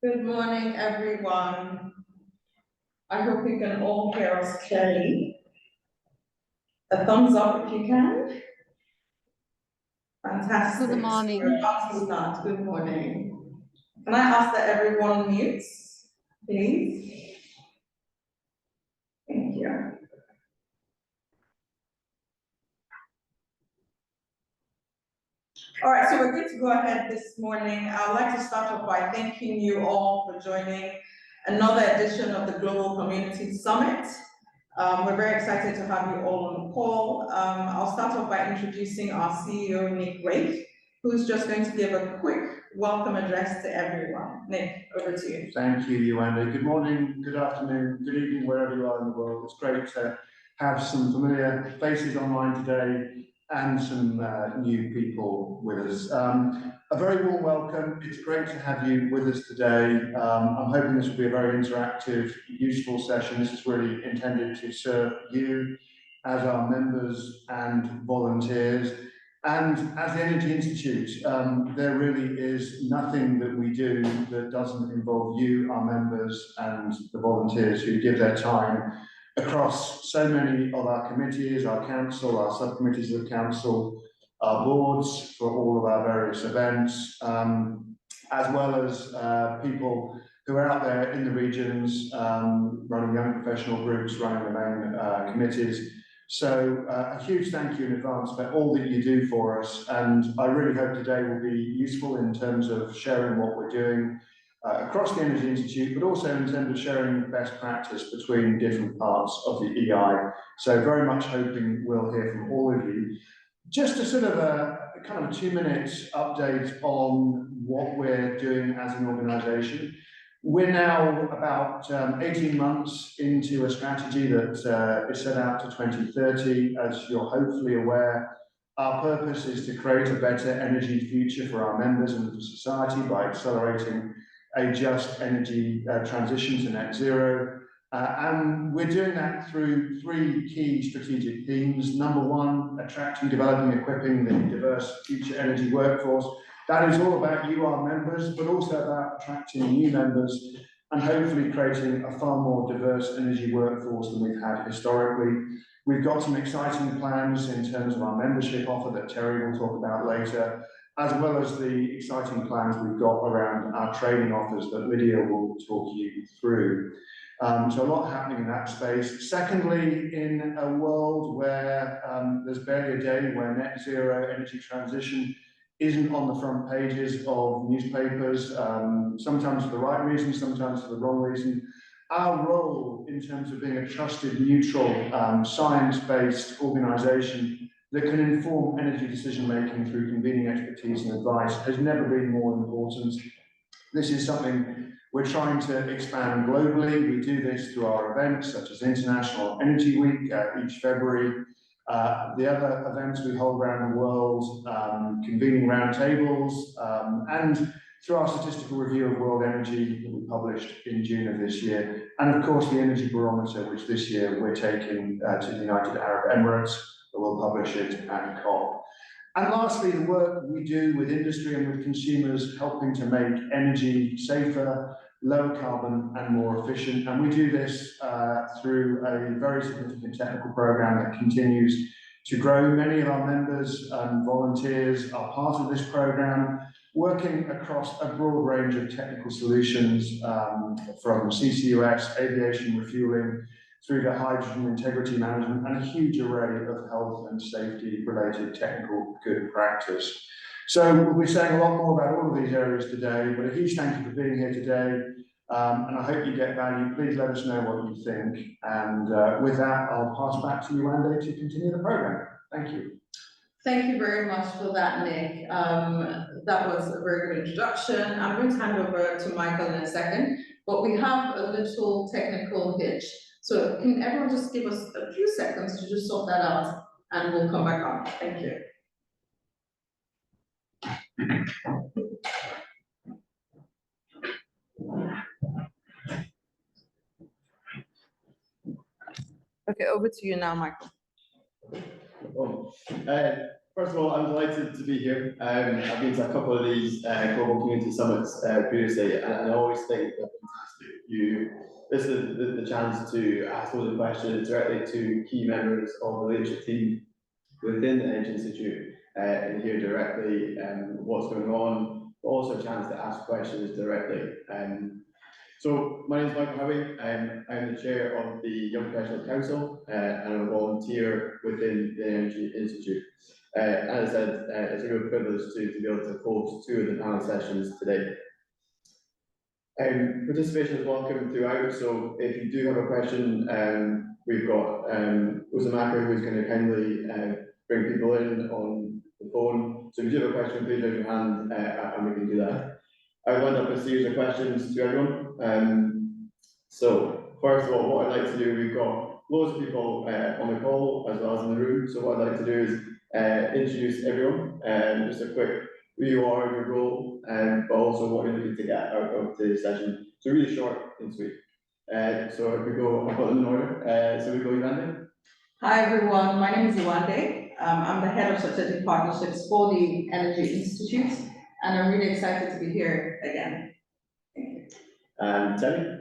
Good morning, everyone. I hope you can all hear us clearly. A thumbs up if you can. Fantastic. Good morning. So we're about to start. Good morning. Can I ask that everyone mutes, please? Thank you. All right, so we're good to go ahead this morning. I'd like to start off by thanking you all for joining another edition of the Global Community Summit. We're very excited to have you all on the call. I'll start off by introducing our CEO, Nick Wayth, who's just going to give a quick welcome address to everyone. Nick, over to you. Thank you, Yolanda. Good morning, good afternoon, good evening, wherever you are in the world. It's great to have some familiar faces online today and some new people with us. A very warm welcome. It's great to have you with us today. I'm hoping this will be a very interactive, useful session. This is really intended to serve you as our members and volunteers. And as the Energy Institute, there really is nothing that we do that doesn't involve you, our members, and the volunteers who give their time across so many of our committees, our council, our subcommittees of the council, our boards for all of our various events, as well as people who are out there in the regions, running young professional groups, running the main committees. So a huge thank you in advance for all that you do for us, and I really hope today will be useful in terms of sharing what we're doing across the Energy Institute, but also in terms of sharing best practice between different parts of the EI. So very much hoping we'll hear from all of you. Just a sort of a kind of a 2-minute update on what we're doing as an organisation. We're now about 18 months into a strategy that is set out to 2030. As you're hopefully aware, our purpose is to create a better energy future for our members and for society by accelerating a just energy transition to net zero. And we're doing that through 3 key strategic themes. Number 1, attracting, developing, equipping the diverse future energy workforce. That is all about you, our members, but also about attracting new members and hopefully creating a far more diverse energy workforce than we've had historically. We've got some exciting plans in terms of our membership offer that Terry will talk about later, as well as the exciting plans we've got around our training offers that Lydia will talk you through. So a lot happening in that space. Secondly, in a world where there's barely a day where net zero energy transition isn't on the front pages of newspapers, sometimes for the right reason, sometimes for the wrong reason. Our role in terms of being a trusted, neutral, science-based organisation that can inform energy decision-making through convening expertise and advice has never been more important. This is something we're trying to expand globally. We do this through our events, such as International Energy Week each February. The other events we hold around the world, convening roundtables, and through our statistical review of world energy that we published in June of this year, and of course the Energy Barometer, which this year we're taking to the United Arab Emirates, but we'll publish it at COP. And lastly, the work we do with industry and with consumers, helping to make energy safer, lower carbon and more efficient. And we do this through a very significant technical program that continues to grow. Many of our members and volunteers are part of this program, working across a broad range of technical solutions from CCUS, aviation refueling, through to hydrogen integrity management and a huge array of health and safety related technical good practice. So we'll be saying a lot more about all of these areas today, but a huge thank you for being here today. And I hope you get value. Please let us know what you think. And with that, I'll pass back to you, Andy, to continue the program. Thank you. Thank you very much for that, Nick. That was a very good introduction. I'm going to hand over to Michael in a second, but we have a little technical hitch. So can everyone just give us a few seconds to just sort that out, and we'll come back on. Thank you. Okay, over to you now, Michael. First of all, I'm delighted to be here. I've been to a couple of these global community summits previously, and I always think they're fantastic. This is the chance to ask loads of questions directly to key members of the leadership team within the Energy Institute and hear directly what's going on, but also a chance to ask questions directly. So my name is Michael Howie. I'm the chair of the Young Professionals Council and I'm a volunteer within the Energy Institute. As I said, it's a real privilege to be able to host two of the panel sessions today. Participation is welcome throughout, so if you do have a question, we've got Uzumaka who's going to kindly bring people in on the phone. So if you do have a question, please raise your hand and we can do that. I've lined up a series of questions to everyone. So first of all, what I'd like to do, we've got loads of people on the call as well as in the room. So what I'd like to do is introduce everyone, just a quick who you are, your role, but also what you're looking to get out of today's session. So really short and sweet. So if we go, I've got them in order. So we go, Yvande. Hi everyone, my name is Yvande. I'm the head of strategic partnerships for the Energy Institute, and I'm really excited to be here again. Thank you. Terry.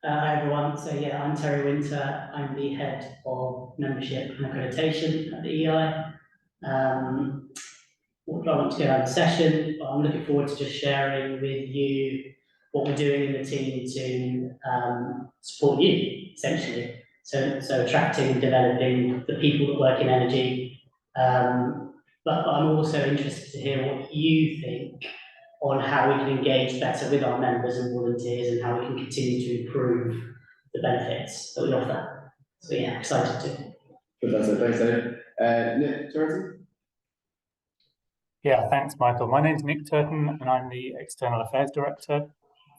Hi everyone, so yeah, I'm Terry Winter. I'm the head of membership and accreditation at the EI. What do I want to get out of the session? I'm looking forward to just sharing with you what we're doing in the team to support you, essentially. So attracting and developing the people that work in energy. But I'm also interested to hear what you think on how we can engage better with our members and volunteers and how we can continue to improve the benefits that we offer. So yeah, excited to. Fantastic, thanks, Terry. Nick Turton. Yeah, thanks, Michael. My name's Nick Turton, and I'm the External Affairs Director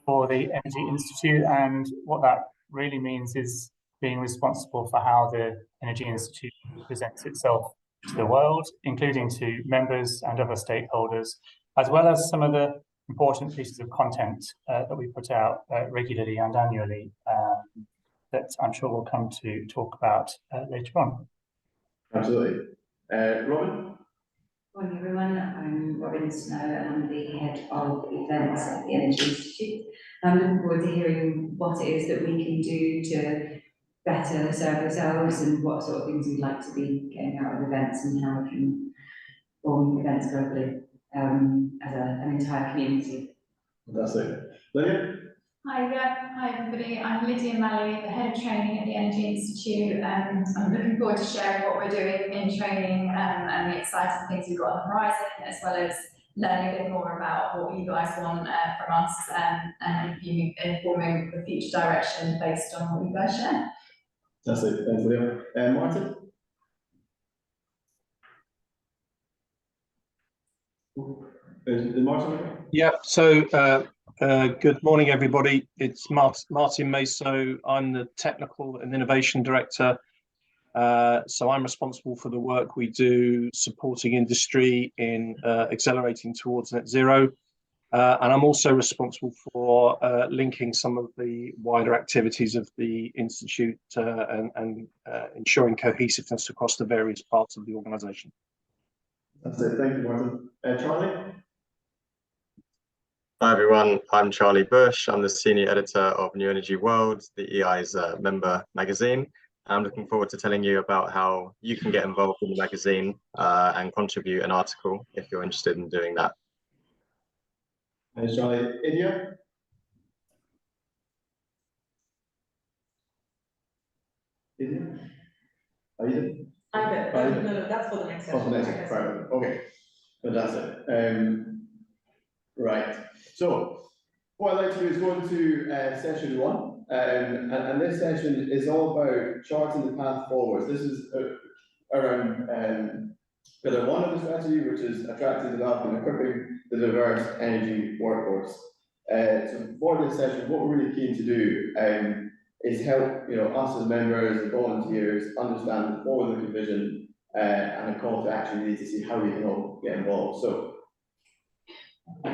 for the Energy Institute. And what that really means is being responsible for how the Energy Institute presents itself to the world, including to members and other stakeholders, as well as some of the important pieces of content that we put out regularly and annually that I'm sure we'll come to talk about later on. Absolutely. Robin? Morning everyone, I'm Robin Snow and I'm the head of events at the Energy Institute. I'm looking forward to hearing what it is that we can do to better serve ourselves and what sort of things we'd like to be getting out of events and how we can form events globally as an entire community. Fantastic. Lydia? Hi everybody. I'm Lydia Malley, the head of training at the Energy Institute. I'm looking forward to sharing what we're doing in training and the exciting things we've got on the horizon, as well as learning a bit more about what you guys want from us and informing the future direction based on what you guys share. Fantastic. Thanks, Lydia. Martin? Is Martin? Yeah, so good morning, everybody. It's Martin Meso. I'm the Technical and Innovation Director. So I'm responsible for the work we do supporting industry in accelerating towards net zero. And I'm also responsible for linking some of the wider activities of the Institute and ensuring cohesiveness across the various parts of the organisation. That's it. Thank you, Martin. Charlie? Hi everyone, I'm Charlie Bush. I'm the senior editor of New Energy World, the EI's member magazine. I'm looking forward to telling you about how you can get involved in the magazine and contribute an article if you're interested in doing that. Thanks, Charlie. Idia? Idia? Are you there? I'm good. No, that's for the next session. Oh, for the next session. Right. Okay. Fantastic. Right. So what I'd like to do is go into session one, and this session is all about charting the path forwards. This is around pillar one of the strategy, which is attracting, developing, and equipping the diverse energy workforce. So for this session, what we're really keen to do is help us as members and volunteers understand the forward-looking vision and a call to action really to see how we can all get involved. So,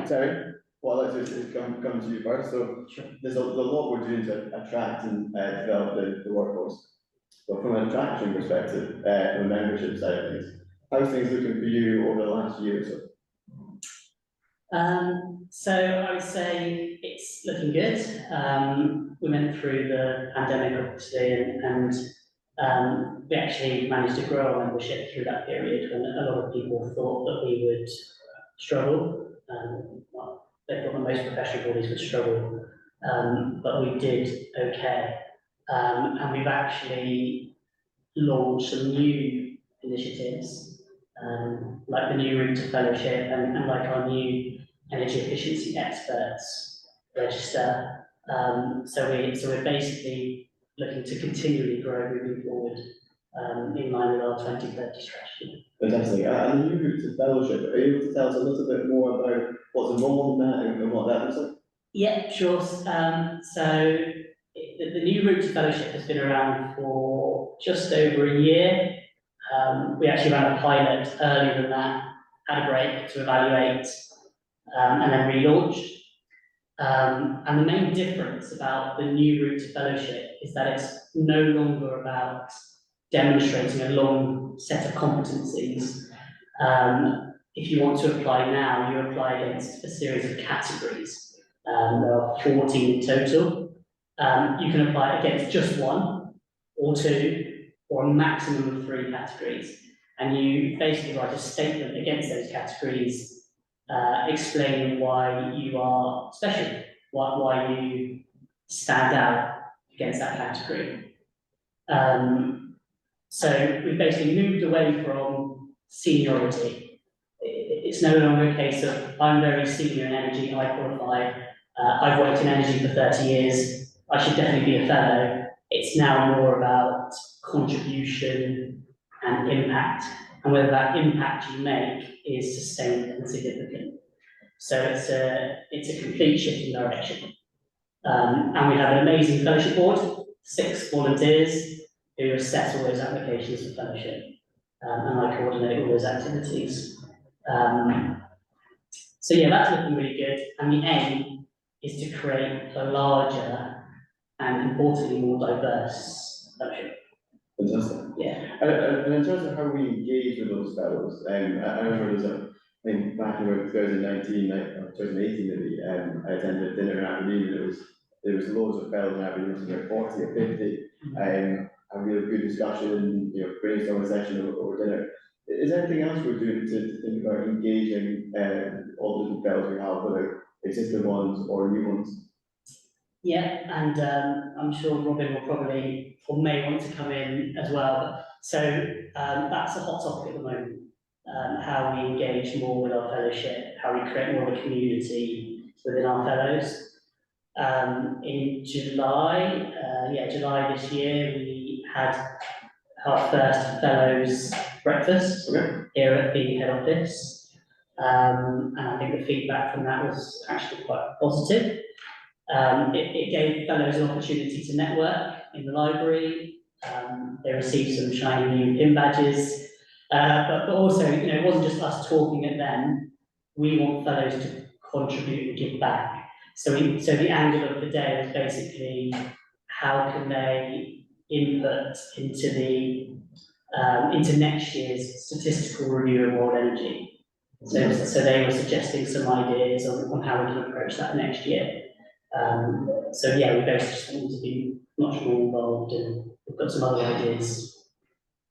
Terry, what I'd like to do is come to you first. So there's a lot we're doing to attract and develop the workforce. But from an attraction perspective, from a membership side of things, how's things looking for you over the last year or so? So I would say it's looking good. We went through the pandemic obviously, and we actually managed to grow our membership through that period when a lot of people thought that we would struggle. Well, they thought that most professional bodies would struggle, but we did okay. And we've actually launched some new initiatives, like the new route to fellowship and like our new energy efficiency experts register. So we're basically looking to continually grow moving forward, in line with our 2030 strategy. Fantastic. And the new route to fellowship, are you able to tell us a little bit more about what's involved in that and what that looks like? Yeah, sure. So the new route to fellowship has been around for just over a year. We actually ran a pilot earlier than that, had a break to evaluate, and then relaunched. And the main difference about the new route to fellowship is that it's no longer about demonstrating a long set of competencies. If you want to apply now, you apply against a series of categories. There are 14 in total. You can apply against just one or two or a maximum of 3 categories. And you basically write a statement against those categories, explaining why you are special, why you stand out against that category. So we've basically moved away from seniority. It's no longer a case of I'm very senior in energy, I qualify, I've worked in energy for 30 years, I should definitely be a fellow. It's now more about contribution and impact, and whether that impact you make is sustained and significant. So it's a complete shift in direction. And we have an amazing fellowship board, 6 volunteers who assess all those applications for fellowship, and I coordinate all those activities. So yeah, that's looking really good, and the aim is to create a larger and importantly more diverse fellowship. Fantastic. Yeah. And in terms of how we engage with those fellows, I remember I think back in 2019, or 2018 maybe, I attended a dinner in Aberdeen, and there was loads of fellows in Aberdeen, it was about 40 or 50, a really good discussion, brainstorming session over dinner. Is there anything else we're doing to think about engaging all the different fellows we have, whether existing ones or new ones? Yeah, and I'm sure Robin will probably, or may want to come in as well. So that's a hot topic at the moment, how we engage more with our fellowship, how we create more of a community within our fellows. In July, July this year, we had our first fellows breakfast here at the head office. And I think the feedback from that was actually quite positive. It gave fellows an opportunity to network in the library. They received some shiny new pin badges, but also, it wasn't just us talking at them. We want fellows to contribute and give back. So the angle of the day was basically how can they input into next year's statistical review of world energy. So they were suggesting some ideas on how we can approach that next year. So yeah, we basically just want to be much more involved, and we've got some other ideas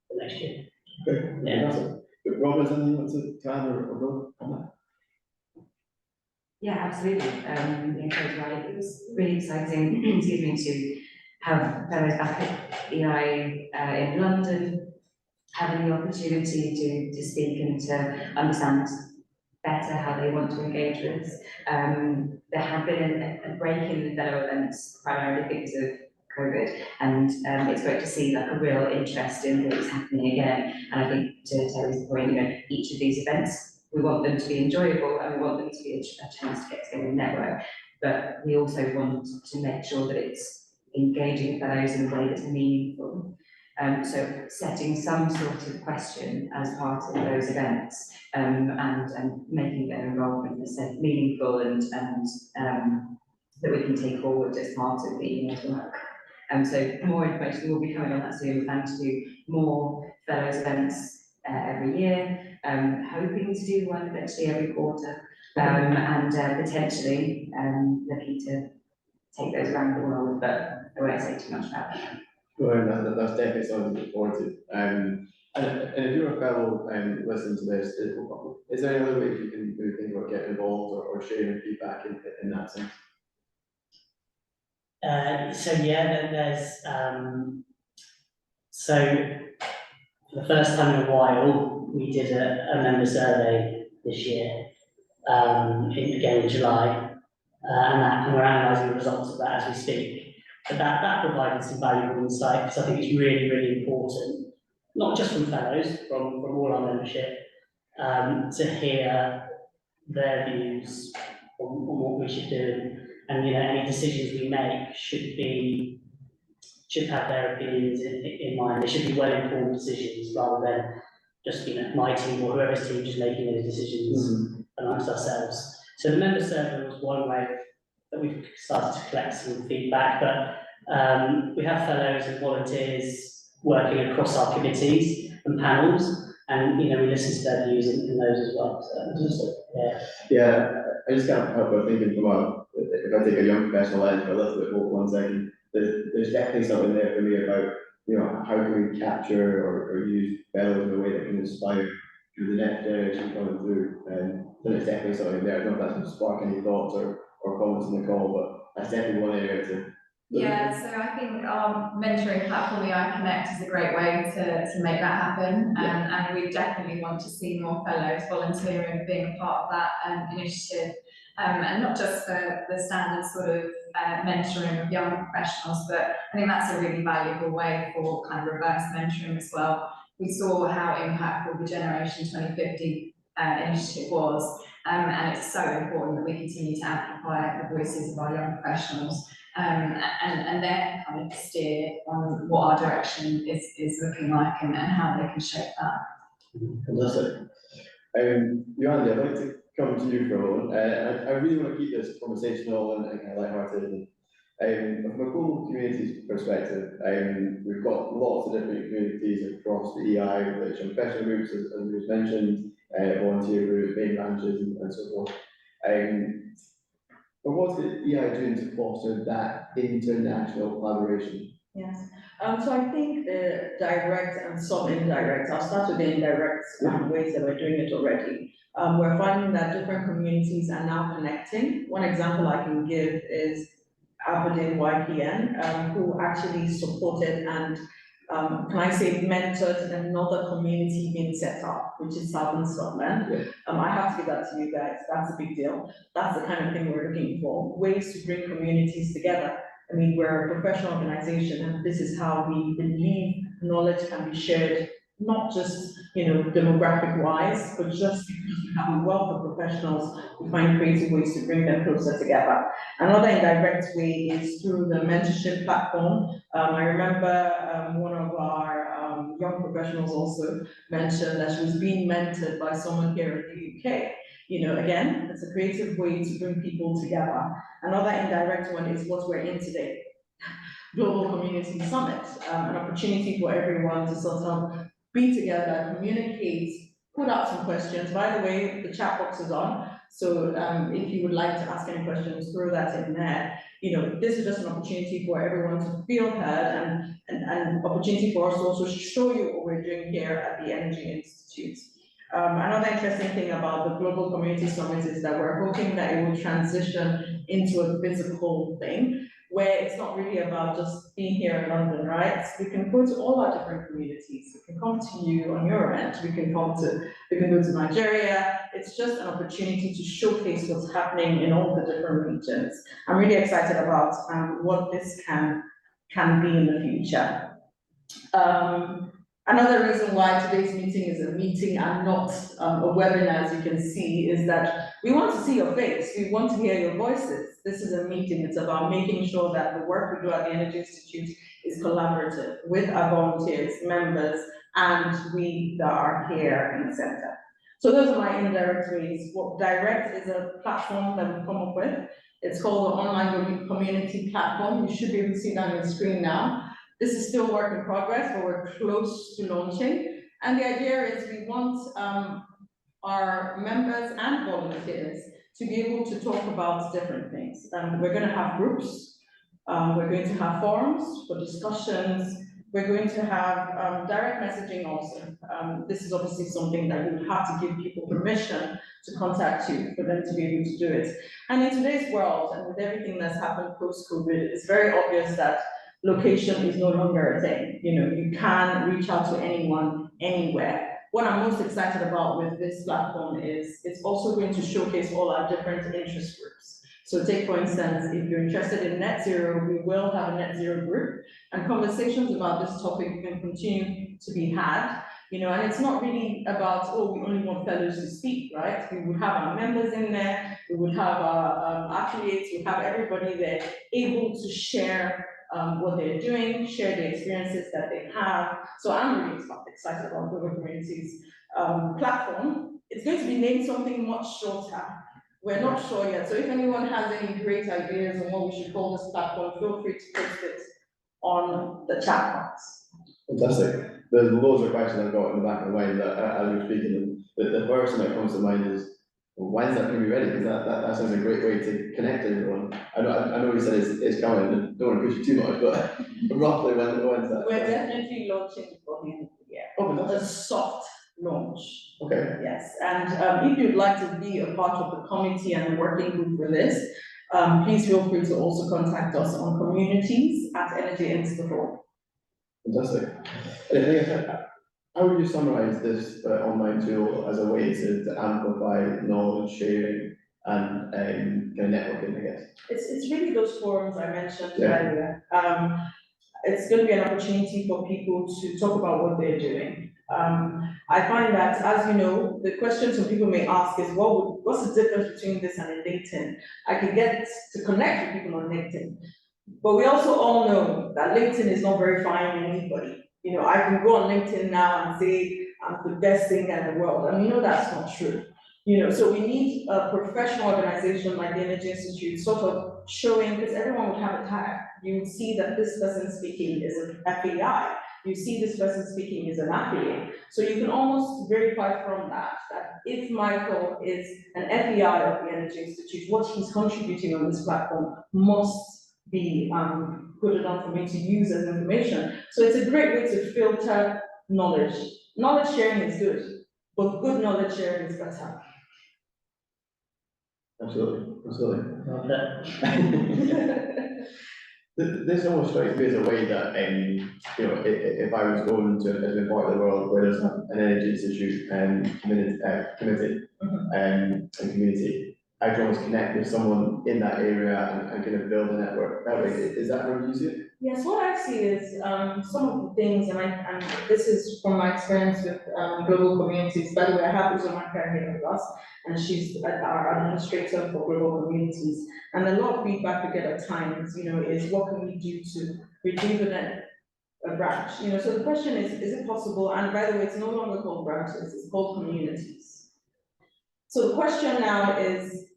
for next year. Okay, Yeah. fantastic. Robin, is there anything you want to add or go on that? Yeah, absolutely. Coach right. It was really exciting, excuse me, to have fellows back at EI in London, having the opportunity to speak and to understand better how they want to engage with us. There had been a break in the fellow events, primarily because of COVID, and it's great to see like a real interest in what's happening again. And I think to Terry's point, each of these events, we want them to be enjoyable and we want them to be a chance to get together and network, but we also want to make sure that it's engaging fellows in a way that's meaningful. So setting some sort of question as part of those events, and making their involvement, as I said, meaningful and that we can take forward as part of the work. So more information will be coming on that soon. We plan to do more fellows events every year, hoping to do one eventually every quarter, and potentially looking to take those around the world, but I won't say too much about that. Well, that's definitely something to look forward to. And if you're a fellow listening to this, is there any other way you can maybe think about getting involved or sharing your feedback in that sense? So yeah, there's so for the first time in a while, we did a member survey this year, again in July, and we're analysing the results of that as we speak. But that provided some valuable insight, because I think it's really, really important, not just from fellows, from all our membership, to hear their views on what we should do, and any decisions we make should have their opinions in mind. They should be well-informed decisions rather than just my team or whoever's team just making those decisions amongst ourselves. So the member survey was one way that we've started to collect some feedback, but we have fellows and volunteers working across our committees and panels, and we listen to their views in those as well. So yeah, I just can't help but thinking from if I take a young professional lens for a little bit for 1 second, there's definitely something there for me about how can we capture or use fellows in a way that can inspire the next generation coming through, and there's definitely something there. I don't know if that's going to spark any thoughts or comments in the call, but that's definitely one area to. Yeah, so I think our mentoring platform, EI Connect, is a great way to make that happen, and we definitely want to see more fellows volunteering, being a part of that initiative, and not just for the standard sort of mentoring of young professionals, but I think that's a really valuable way for kind of reverse mentoring as well. We saw how impactful the Generation 2050 initiative was, and it's so important that we continue to amplify the voices of our young professionals, and their kind of steer on what our direction is looking like and how they can shape that. Fantastic. Johanna, I'd like to come to you for a moment. I really want to keep this conversational and kind of lighthearted. From a global communities perspective, we've got lots of different communities across the EI, which are professional groups, as was mentioned, volunteer groups, main branches, and so forth. But what's the EI doing to foster that international collaboration? Yes, so I think the direct and some indirect, I'll start with the indirect ways that we're doing it already. We're finding that different communities are now connecting. One example I can give is Aberdeen YPN, who actually supported and, can I say, mentored another community being set up, which is Southern Scotland. Yeah. I have to give that to you guys, that's a big deal. That's the kind of thing we're looking for, ways to bring communities together. I mean, we're a professional organization, and this is how we believe knowledge can be shared, not just, demographic wise, but just because we have a wealth of professionals, we find creative ways to bring them closer together. Another indirect way is through the mentorship platform. I remember one of our young professionals also mentioned that she was being mentored by someone here in the UK. Again, it's a creative way to bring people together. Another indirect one is what we're in today. Global Community Summit, an opportunity for everyone to sort of be together, communicate, put out some questions. By the way, the chat box is on, so if you would like to ask any questions, throw that in there. This is just an opportunity for everyone to feel heard, and an opportunity for us to also show you what we're doing here at the Energy Institute. Another interesting thing about the Global Community Summit is that we're hoping that it will transition into a physical thing, where it's not really about just being here in London, right? We can go to all our different communities. We can come to you on your end. We can go to Nigeria. It's just an opportunity to showcase what's happening in all the different regions. I'm really excited about what this can be in the future. Another reason why today's meeting is a meeting and not a webinar, as you can see, is that we want to see your face. We want to hear your voices. This is a meeting. It's about making sure that the work we do at the Energy Institute is collaborative with our volunteers, members, and we that are here in the center. So those are my indirect ways. What direct is a platform that we've come up with. It's called the Online Community Platform. You should be able to see that on your screen now. This is still work in progress, but we're close to launching. And the idea is we want our members and volunteers to be able to talk about different things. We're going to have groups, we're going to have forums for discussions, we're going to have direct messaging also. This is obviously something that you would have to give people permission to contact you for them to be able to do it. And in today's world, and with everything that's happened post-COVID, it's very obvious that location is no longer a thing. You know, you can reach out to anyone, anywhere. What I'm most excited about with this platform is it's also going to showcase all our different interest groups. So take, for instance, if you're interested in net zero, we will have a net zero group, and conversations about this topic can continue to be had. You know, and it's not really about, oh, we only want fellows to speak, right? We would have our members in there, we would have our affiliates, we have everybody there able to share what they're doing, share the experiences that they have. So I'm really excited about Global Communities platform. It's going to be named something much shorter. We're not sure yet. So if anyone has any great ideas on what we should call this platform, feel free to post it on the chat box. Fantastic. There's loads of questions I've got in the back of my mind that as you're speaking, the first thing that comes to mind is, well, when's that going to be ready? Because that sounds a great way to connect everyone. I know you said it's coming, and don't want to push you too much, but roughly when's that? We're definitely launching before the end of the year. Oh, fantastic. A soft launch. Okay. Yes, and if you'd like to be a part of the committee and the working group for this, please feel free to also contact us on communities@energyinst.org. Fantastic. How would you summarize this online tool as a way to amplify knowledge sharing and kind of networking, I guess? It's really those forums I mentioned Yeah. earlier. It's going to be an opportunity for people to talk about what they're doing. I find that, as you know, the question some people may ask is, what's the difference between this and LinkedIn? I can get to connect with people on LinkedIn, but we also all know that LinkedIn is not verifying anybody. You know, I can go on LinkedIn now and say I'm the best thing in the world, and we know that's not true. You know, so we need a professional organization like the Energy Institute sort of showing, because everyone would have a tag. You would see that this person speaking is an FEI. You see this person speaking is an affiliate. So you can almost verify from that if Michael is an FEI of the Energy Institute, what he's contributing on this platform must be good enough for me to use as information. So it's a great way to filter knowledge. Knowledge sharing is good, but good knowledge sharing is better. Absolutely, absolutely. Love that. This almost strikes me as a way that, you know, if I was going to a part of the world where there's an energy institute and community, and community, I can almost connect with someone in that area and kind of build a network that way. Is that how you see it? Yes, what I see is some of the things, and this is from my experience with global communities. By the way, I have Uzumaka here with us, and she's our administrator for global communities. And a lot of feedback we get at times, you know, is what can we do to rejuvenate a branch? You know, so the question is it possible? And by the way, it's no longer called branches, it's called communities. So the question now is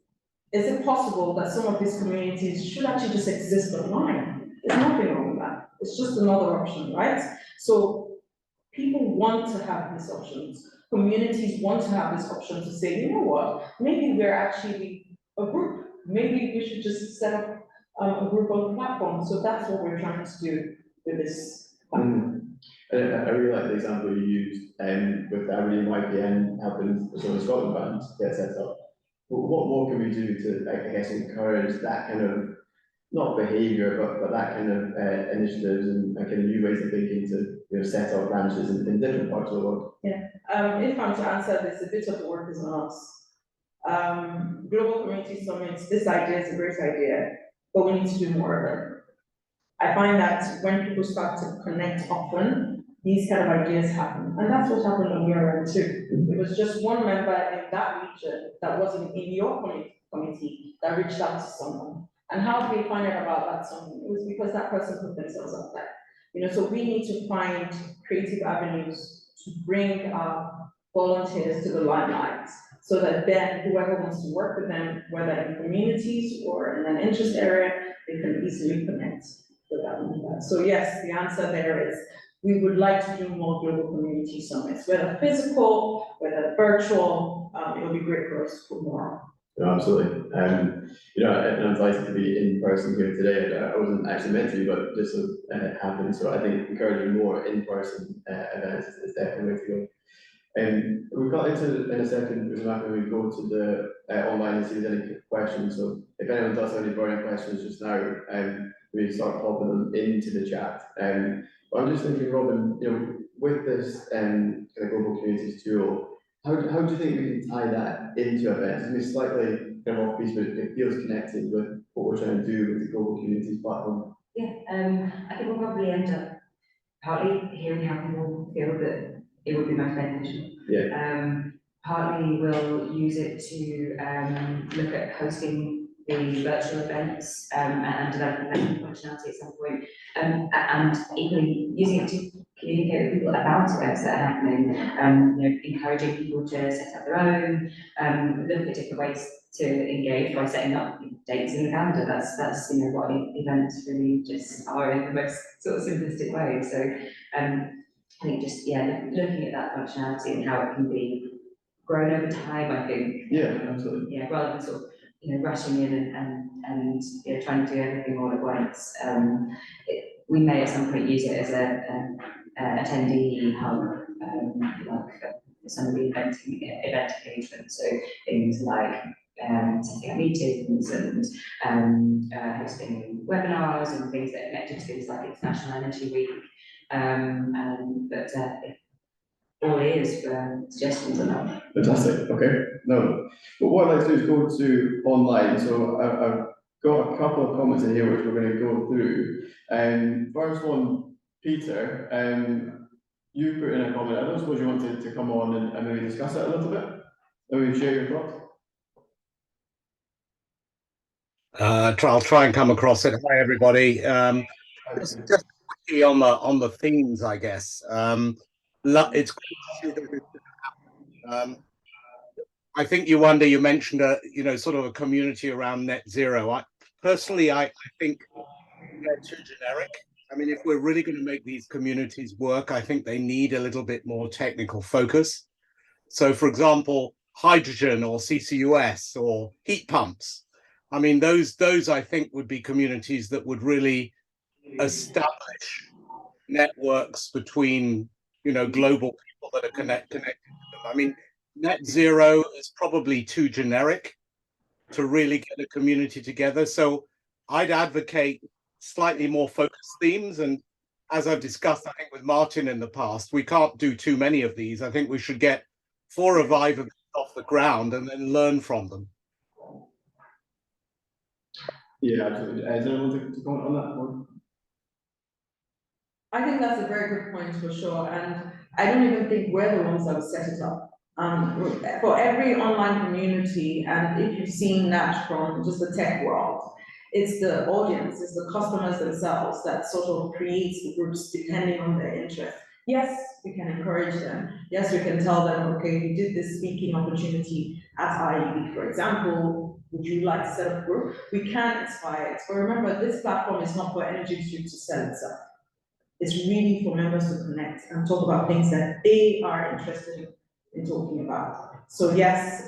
it possible that some of these communities should actually just exist online? There's nothing wrong with that. It's just another option, right? So people want to have these options. Communities want to have this option to say, you know what, maybe we're actually a group. Maybe we should just set up a group on the platform. So that's what we're trying to do with this platform. I really like the example you used with the Aberdeen YPN helping sort of Scotland bands get set up. What more can we do to, I guess, encourage that kind of, not behaviour, but that kind of initiatives and kind of new ways of thinking to, you know, set up branches in different parts of the world? Yeah. If I'm to answer this, a bit of the work is on us. Global Community Summits, this idea is a great idea, but we need to do more of it. I find that when people start to connect often, these kind of ideas happen. And that's what happened on your end too. It was just one member in that region that wasn't in your committee that reached out to someone. And how did we find out about that someone? It was because that person put themselves out there. You know, so we need to find creative avenues to bring our volunteers to the limelight, so that then whoever wants to work with them, whether in communities or in an interest area, they can easily connect with them. So yes, the answer there is we would like to do more global community summits, whether physical, whether virtual, it would be great for us to put more. No, absolutely. You know, and I'm delighted to be in person here today. I wasn't actually meant to, but just so happened. So I think encouraging more in-person events is definitely the way to go. We've got into in a second, when we go to the online and see if there's any questions. So if anyone does have any burning questions just now, we start popping them into the chat. But I'm just thinking, Robin, you know, with this kind of global communities tool, how do you think we can tie that into events? I mean, slightly kind of off piece, but it feels connected with what we're trying to do with the global communities platform. Yeah, I think we'll probably end up partly hearing how people feel that it would be most beneficial. Yeah. Partly we'll use it to look at hosting the virtual events and developing that functionality at some point, and equally using it to communicate with people about events that are happening, you know, encouraging people to set up their own, look at different ways to engage by setting up dates in the calendar. That's you know what events really just are in the most sort of simplistic way. So I think just looking at that functionality and how it can be grown over time, I think. Yeah, absolutely. Yeah, rather than sort of rushing in and trying to do everything all at once. We may at some point use it as a attendee hub, like for some of the event engagement. So things like setting up meetings and hosting webinars and things that are connected to things like International Energy Week. But all ears for suggestions on that. Fantastic. Okay. No. But what I'd like to do is go to online. So I've got a couple of comments in here which we're going to go through. First one, Peter, you put in a comment. I don't suppose you wanted to come on and maybe discuss it a little bit? Maybe share your thoughts? I'll try and come across it. Hi, everybody. Just quickly on the themes, I guess. It's great to see that it's happening. I think you mentioned sort of a community around net zero. I think they're too generic. I mean, if we're really going to make these communities work, I think they need a little bit more technical focus. So, for example, hydrogen or CCUS or heat pumps. I mean, those I think would be communities that would really establish networks between global people that are connected to them. I mean, net zero is probably too generic to really get a community together. So I'd advocate slightly more focused themes. And as I've discussed, I think with Martin in the past, we can't do too many of these. I think we should get 4 or 5 of them off the ground and then learn from them. Yeah, absolutely. Is anyone want to comment on that one? I think that's a very good point for sure, and I don't even think we're the ones that will set it up. For every online community, and if you've seen that from just the tech world, it's the audience, it's the customers themselves that sort of creates the groups depending on their interest. Yes, we can encourage them. Yes, we can tell them, okay, we did this speaking opportunity at IEB, for example. Would you like to set up a group? We can inspire it. But remember, this platform is not for Energy Institute to sell itself. It's really for members to connect and talk about things that they are interested in talking about. So yes,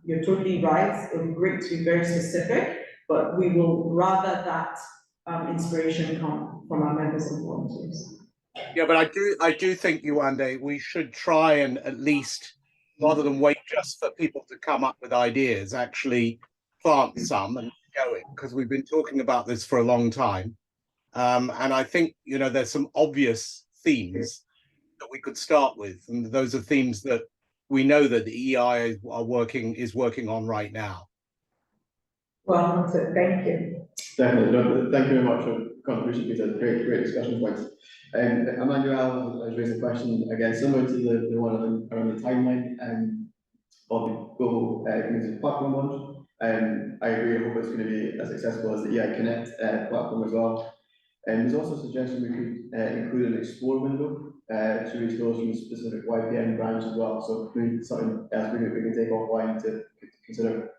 you're totally right. It would be great to be very specific, but we will rather that inspiration come from our members and volunteers. Yeah, but I do think, Yuande, we should try and at least, rather than wait just for people to come up with ideas, actually plant some and go it, because we've been talking about this for a long time. And I think, there's some obvious themes that we could start with. And those are themes that we know that the EI is working on right now. Well, thank you. Definitely. No, thank you very much for contribution, Peter. Great discussion points. Emmanuel has raised a question again, similar to the one around the timeline of the global community platform launch. I agree. I hope it's going to be as accessible as the EI Connect platform as well. And there's also a suggestion we could include an explore window to restore from a specific YPN branch as well. So maybe something else we can take offline to consider.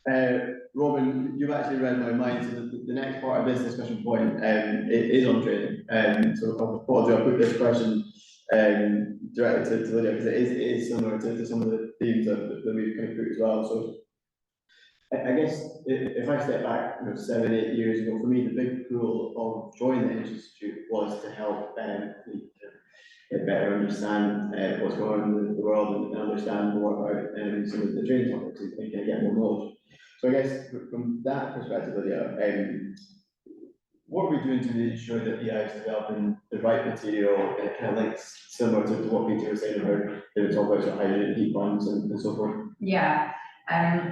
Robin, you've actually read my mind, so the next part of this discussion point is on training. So I'll put this question directly to Lydia, because it is similar to some of the themes that we've kind of put as well. So I guess if I step back 7, 8 years ago, for me the big goal of joining the Energy Institute was to help better understand what's going on in the world and understand more about some of the training topics and kind of get more knowledge. So I guess from that perspective, Lydia, what are we doing to ensure that EI is developing the right material and it kind of links similar to what Peter was saying about talk about sort of hydrogen heat pumps and so forth? Yeah.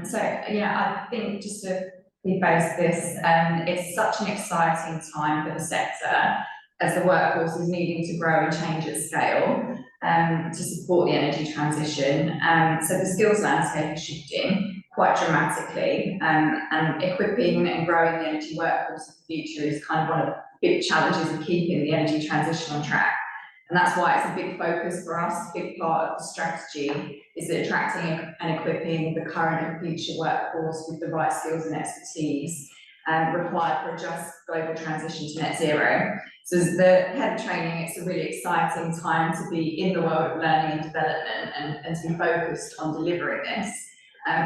So I think just to preface this, it's such an exciting time for the sector as the workforce is needing to grow and change at scale to support the energy transition. So the skills landscape is shifting quite dramatically, and equipping and growing the energy workforce of the future is kind of one of the big challenges of keeping the energy transition on track. And that's why it's a big focus for us. A big part of the strategy is that attracting and equipping the current and future workforce with the right skills and expertise required for a just global transition to net zero. So as the head of training, it's a really exciting time to be in the world of learning and development and to be focused on delivering this.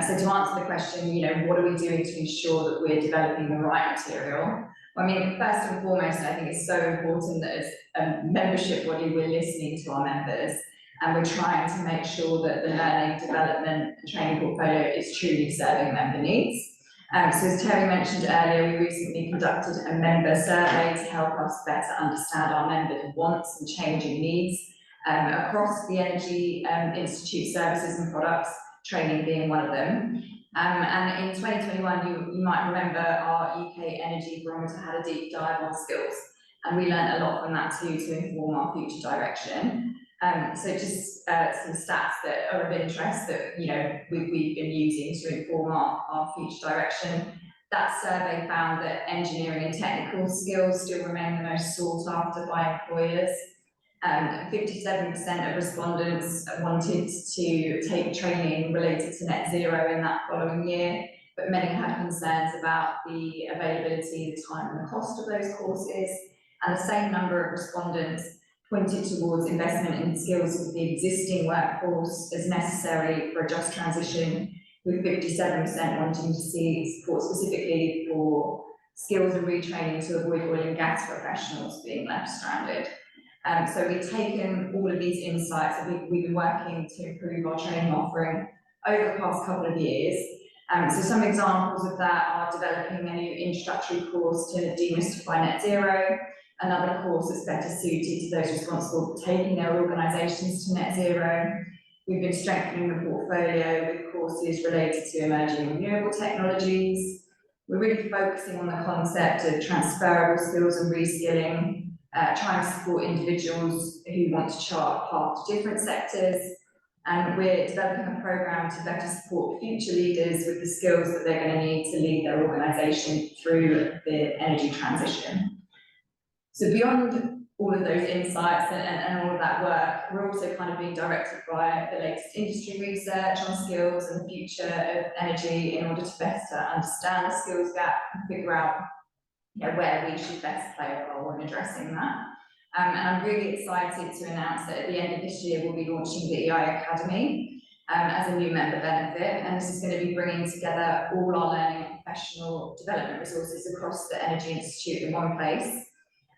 So to answer the question, what are we doing to ensure that we're developing the right material? I mean, first and foremost, I think it's so important that as a membership body, we're listening to our members and we're trying to make sure that the learning, development and training portfolio is truly serving member needs. So as Terry mentioned earlier, we recently conducted a member survey to help us better understand our members' wants and changing needs across the Energy Institute services and products, training being one of them. And in 2021, you might remember our UK Energy Barometer had a deep dive on skills, and we learned a lot from that too to inform our future direction. So just some stats that are of interest that we've been using to inform our future direction. That survey found that engineering and technical skills still remain the most sought after by employers. 57% of respondents wanted to take training related to net zero in that following year, but many had concerns about the availability, the time and the cost of those courses. And the same number of respondents pointed towards investment in skills of the existing workforce as necessary for a just transition, with 57% wanting to see support specifically for skills and retraining to avoid oil and gas professionals being left stranded. So we've taken all of these insights and we've been working to improve our training offering over the past couple of years. So some examples of that are developing a new introductory course to demystify net zero, another course that's better suited to those responsible for taking their organisations to net zero. We've been strengthening the portfolio with courses related to emerging renewable technologies. We're really focusing on the concept of transferable skills and reskilling, trying to support individuals who want to chart a path to different sectors. And we're developing a programme to better support future leaders with the skills that they're going to need to lead their organisation through the energy transition. So beyond all of those insights and all of that work, we're also kind of being directed by the latest industry research on skills and the future of energy in order to better understand the skills gap and figure out where we should best play a role in addressing that. And I'm really excited to announce that at the end of this year, we'll be launching the EI Academy as a new member benefit. And this is going to be bringing together all our learning and professional development resources across the Energy Institute in one place.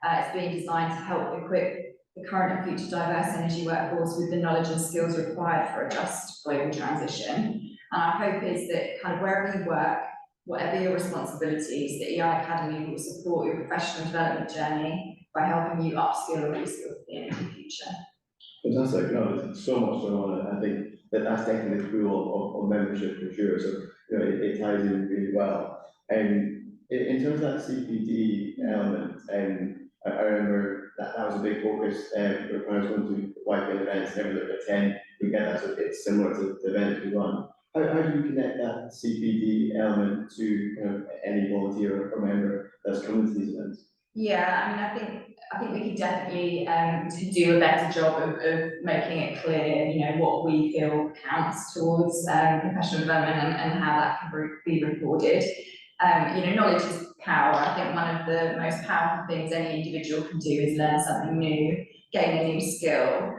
It's being designed to help equip the current and future diverse energy workforce with the knowledge and skills required for a just global transition. And our hope is that kind of wherever you work, whatever your responsibilities, the EI Academy will support your professional development journey by helping you upskill and reskill for the energy future. Fantastic. No, there's so much going on. I think that's definitely the pool of membership for sure. So it ties in really well. In terms of that CPD element, I remember that was a big focus when I was going to Wayth events and everyone that attend. We get that, so it's similar to the events we run. How do you connect that CPD element to any volunteer or member that's coming to these events? Yeah, I mean, I think I think we could definitely do a better job of making it clear, you know, what we feel counts towards professional development and how that can be recorded. You know, knowledge is power. I think one of the most powerful things any individual can do is learn something new, gain a new skill.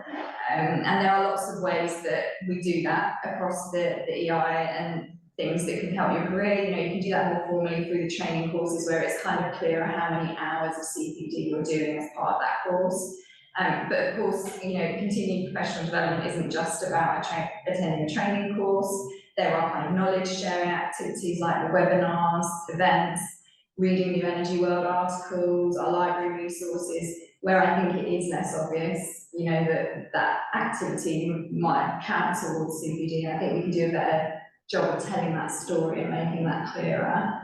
And there are lots of ways that we do that across the EI and things that can help your career. You know, you can do that more formally through the training courses where it's kind of clearer how many hours of CPD you're doing as part of that course. But of course, you know, continued professional development isn't just about attending a training course. There are kind of knowledge sharing activities like the webinars, events, reading new Energy World articles, our library resources, where I think it is less obvious, you know, that activity might count towards CPD. I think we can do a better job of telling that story and making that clearer.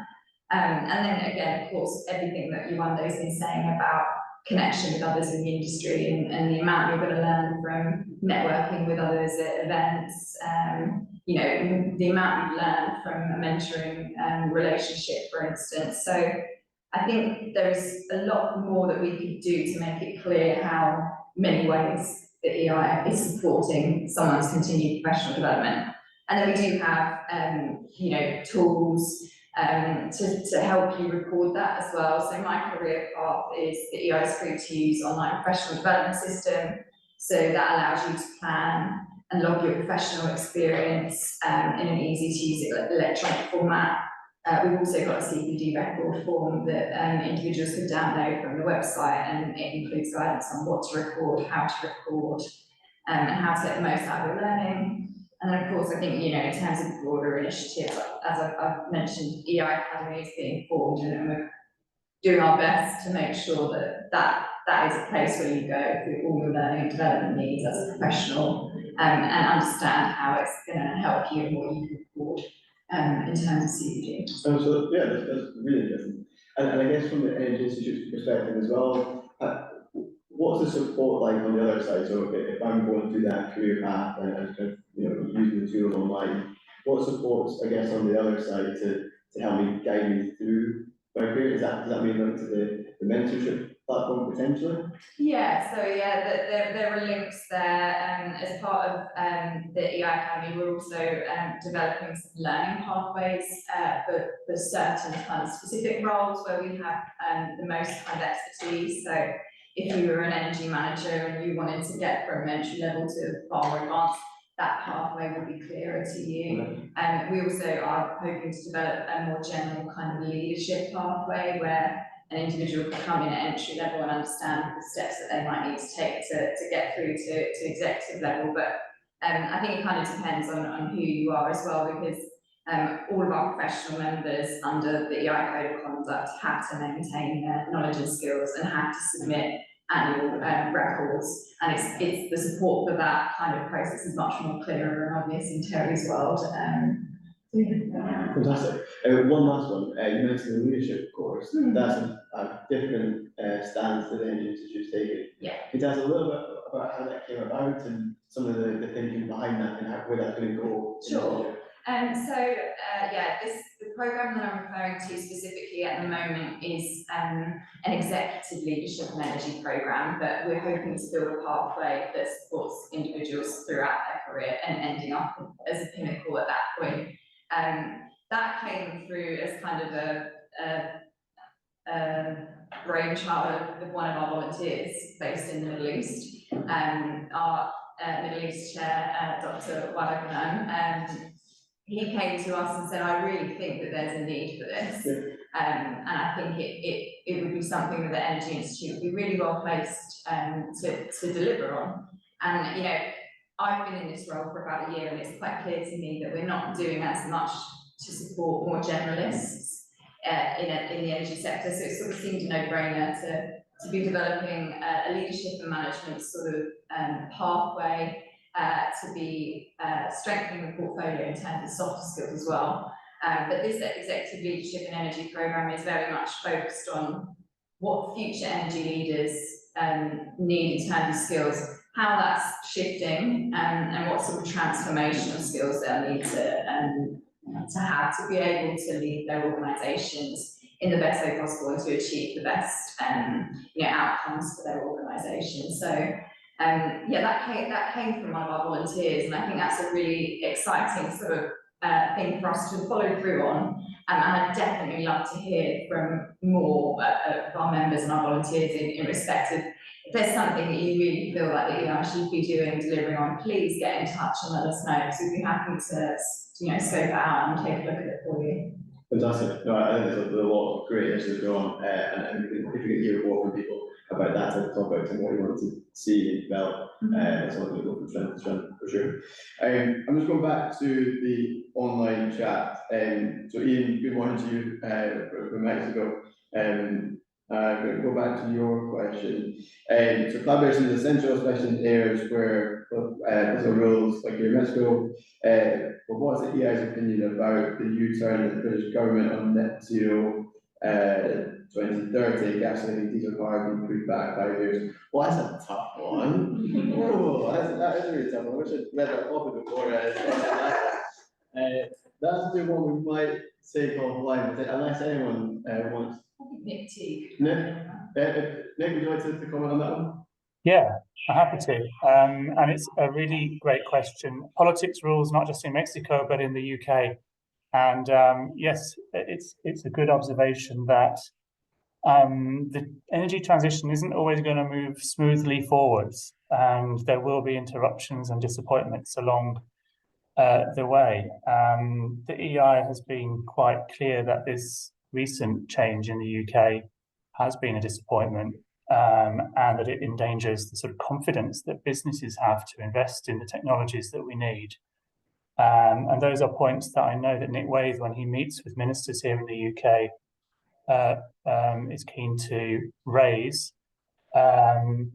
And then again, of course, everything that Yuando's been saying about connection with others in the industry and the amount you're going to learn from networking with others at events, you know, the amount you learn from a mentoring relationship, for instance. So I think there's a lot more that we could do to make it clear how many ways the EI is supporting someone's continued professional development. And then we do have, you know, tools to help you record that as well. So my career path is the EI's free to use online professional development system. So that allows you to plan and log your professional experience in an easy to use electronic format. We've also got a CPD record form that individuals can download from the website, and it includes guidance on what to record, how to record, and how to get the most out of your learning. And then, of course, I think, you know, in terms of broader initiatives, as I've mentioned, EI Academy is being formed, and we're doing our best to make sure that is a place where you go through all your learning and development needs as a professional, and understand how it's going to help you and what you can afford in terms of CPD. So yeah, that's really interesting. And I guess from the Energy Institute's perspective as well, what's the support like on the other side? So if I'm going through that career path and kind of, you know, using the tools online, what supports, I guess, on the other side to help me guide me through my career? Does that mean like to the mentorship platform potentially? Yeah, so yeah, there are links there. As part of the EI Academy, we're also developing some learning pathways for certain kind of specific roles where we have the most kind of expertise. So if you were an energy manager and you wanted to get from entry level to far more advanced, that pathway will be clearer to you. And we also are hoping to develop a more general kind of leadership pathway where an individual can come in at entry level and understand the steps that they might need to take to get through to executive level. But I think it kind of depends on who you are as well, because all of our professional members under the EI Code of Conduct have to maintain their knowledge and skills and have to submit annual records, and it's the support for that kind of process is much more clearer and obvious in Terry's world. Fantastic. One last one. You mentioned the leadership course. That's a different stance that the Energy Institute's taken. Yeah. Can you tell us a little bit about how that came about and some of the thinking behind that and where that's going to go? Sure. The program that I'm referring to specifically at the moment is an executive leadership and energy program, but we're hoping to build a pathway that supports individuals throughout their career and ending up as a pinnacle at that point. That came through as kind of a brainchild of one of our volunteers based in the Middle East. Our Middle East chair, Dr. Wadagan, he came to us and said, I really think that there's a need for this. And I think it would be something that the Energy Institute would be really well placed to deliver on. And, you know, I've been in this role for about a year, and it's quite clear to me that we're not doing as much to support more generalists in the energy sector. So it sort of seemed a no-brainer to be developing a leadership and management sort of pathway, to be strengthening the portfolio in terms of softer skills as well. But this executive leadership and energy program is very much focused on what future energy leaders need in terms of skills, how that's shifting, and what sort of transformational skills they'll need to have to be able to lead their organisations in the best way possible and to achieve the best outcomes for their organisation. So yeah, that came from one of our volunteers, and I think that's a really exciting sort of thing for us to follow through on. And I'd definitely love to hear from more of our members and our volunteers in respect of if there's something that you really feel like that I should be doing, delivering on, please get in touch and let us know, because we'd be happy to scope it out and take a look at it for you. Fantastic. No, I think there's a lot of great issues going on, and if you can hear more from people about that type of topic and what you want to see and develop, that's all going to go from strength to strength for sure. I'm just going back to the online chat. So Ian, good morning to you from Mexico. I'm going to go back to your question. So collaboration is essential, especially in areas where political rules like here in Mexico. But what's the EI's opinion about the U-turn of the British government on net zero 2030 gasoline diesel car being pushed back 5 years? Well, that's a tough one. Oh, that is a really tough one. I wish I'd read that copy before. That's the one we might take offline, unless anyone wants. Nick Teague. Nick, would you like to comment on that one? Yeah, I'm happy to. And it's a really great question. Politics rules not just in Mexico, but in the UK. And yes, it's a good observation that the energy transition isn't always going to move smoothly forwards, and there will be interruptions and disappointments along the way. The EI has been quite clear that this recent change in the UK has been a disappointment, and that it endangers the sort of confidence that businesses have to invest in the technologies that we need. And those are points that I know that Nick Wayth, when he meets with ministers here in the UK, is keen to raise. And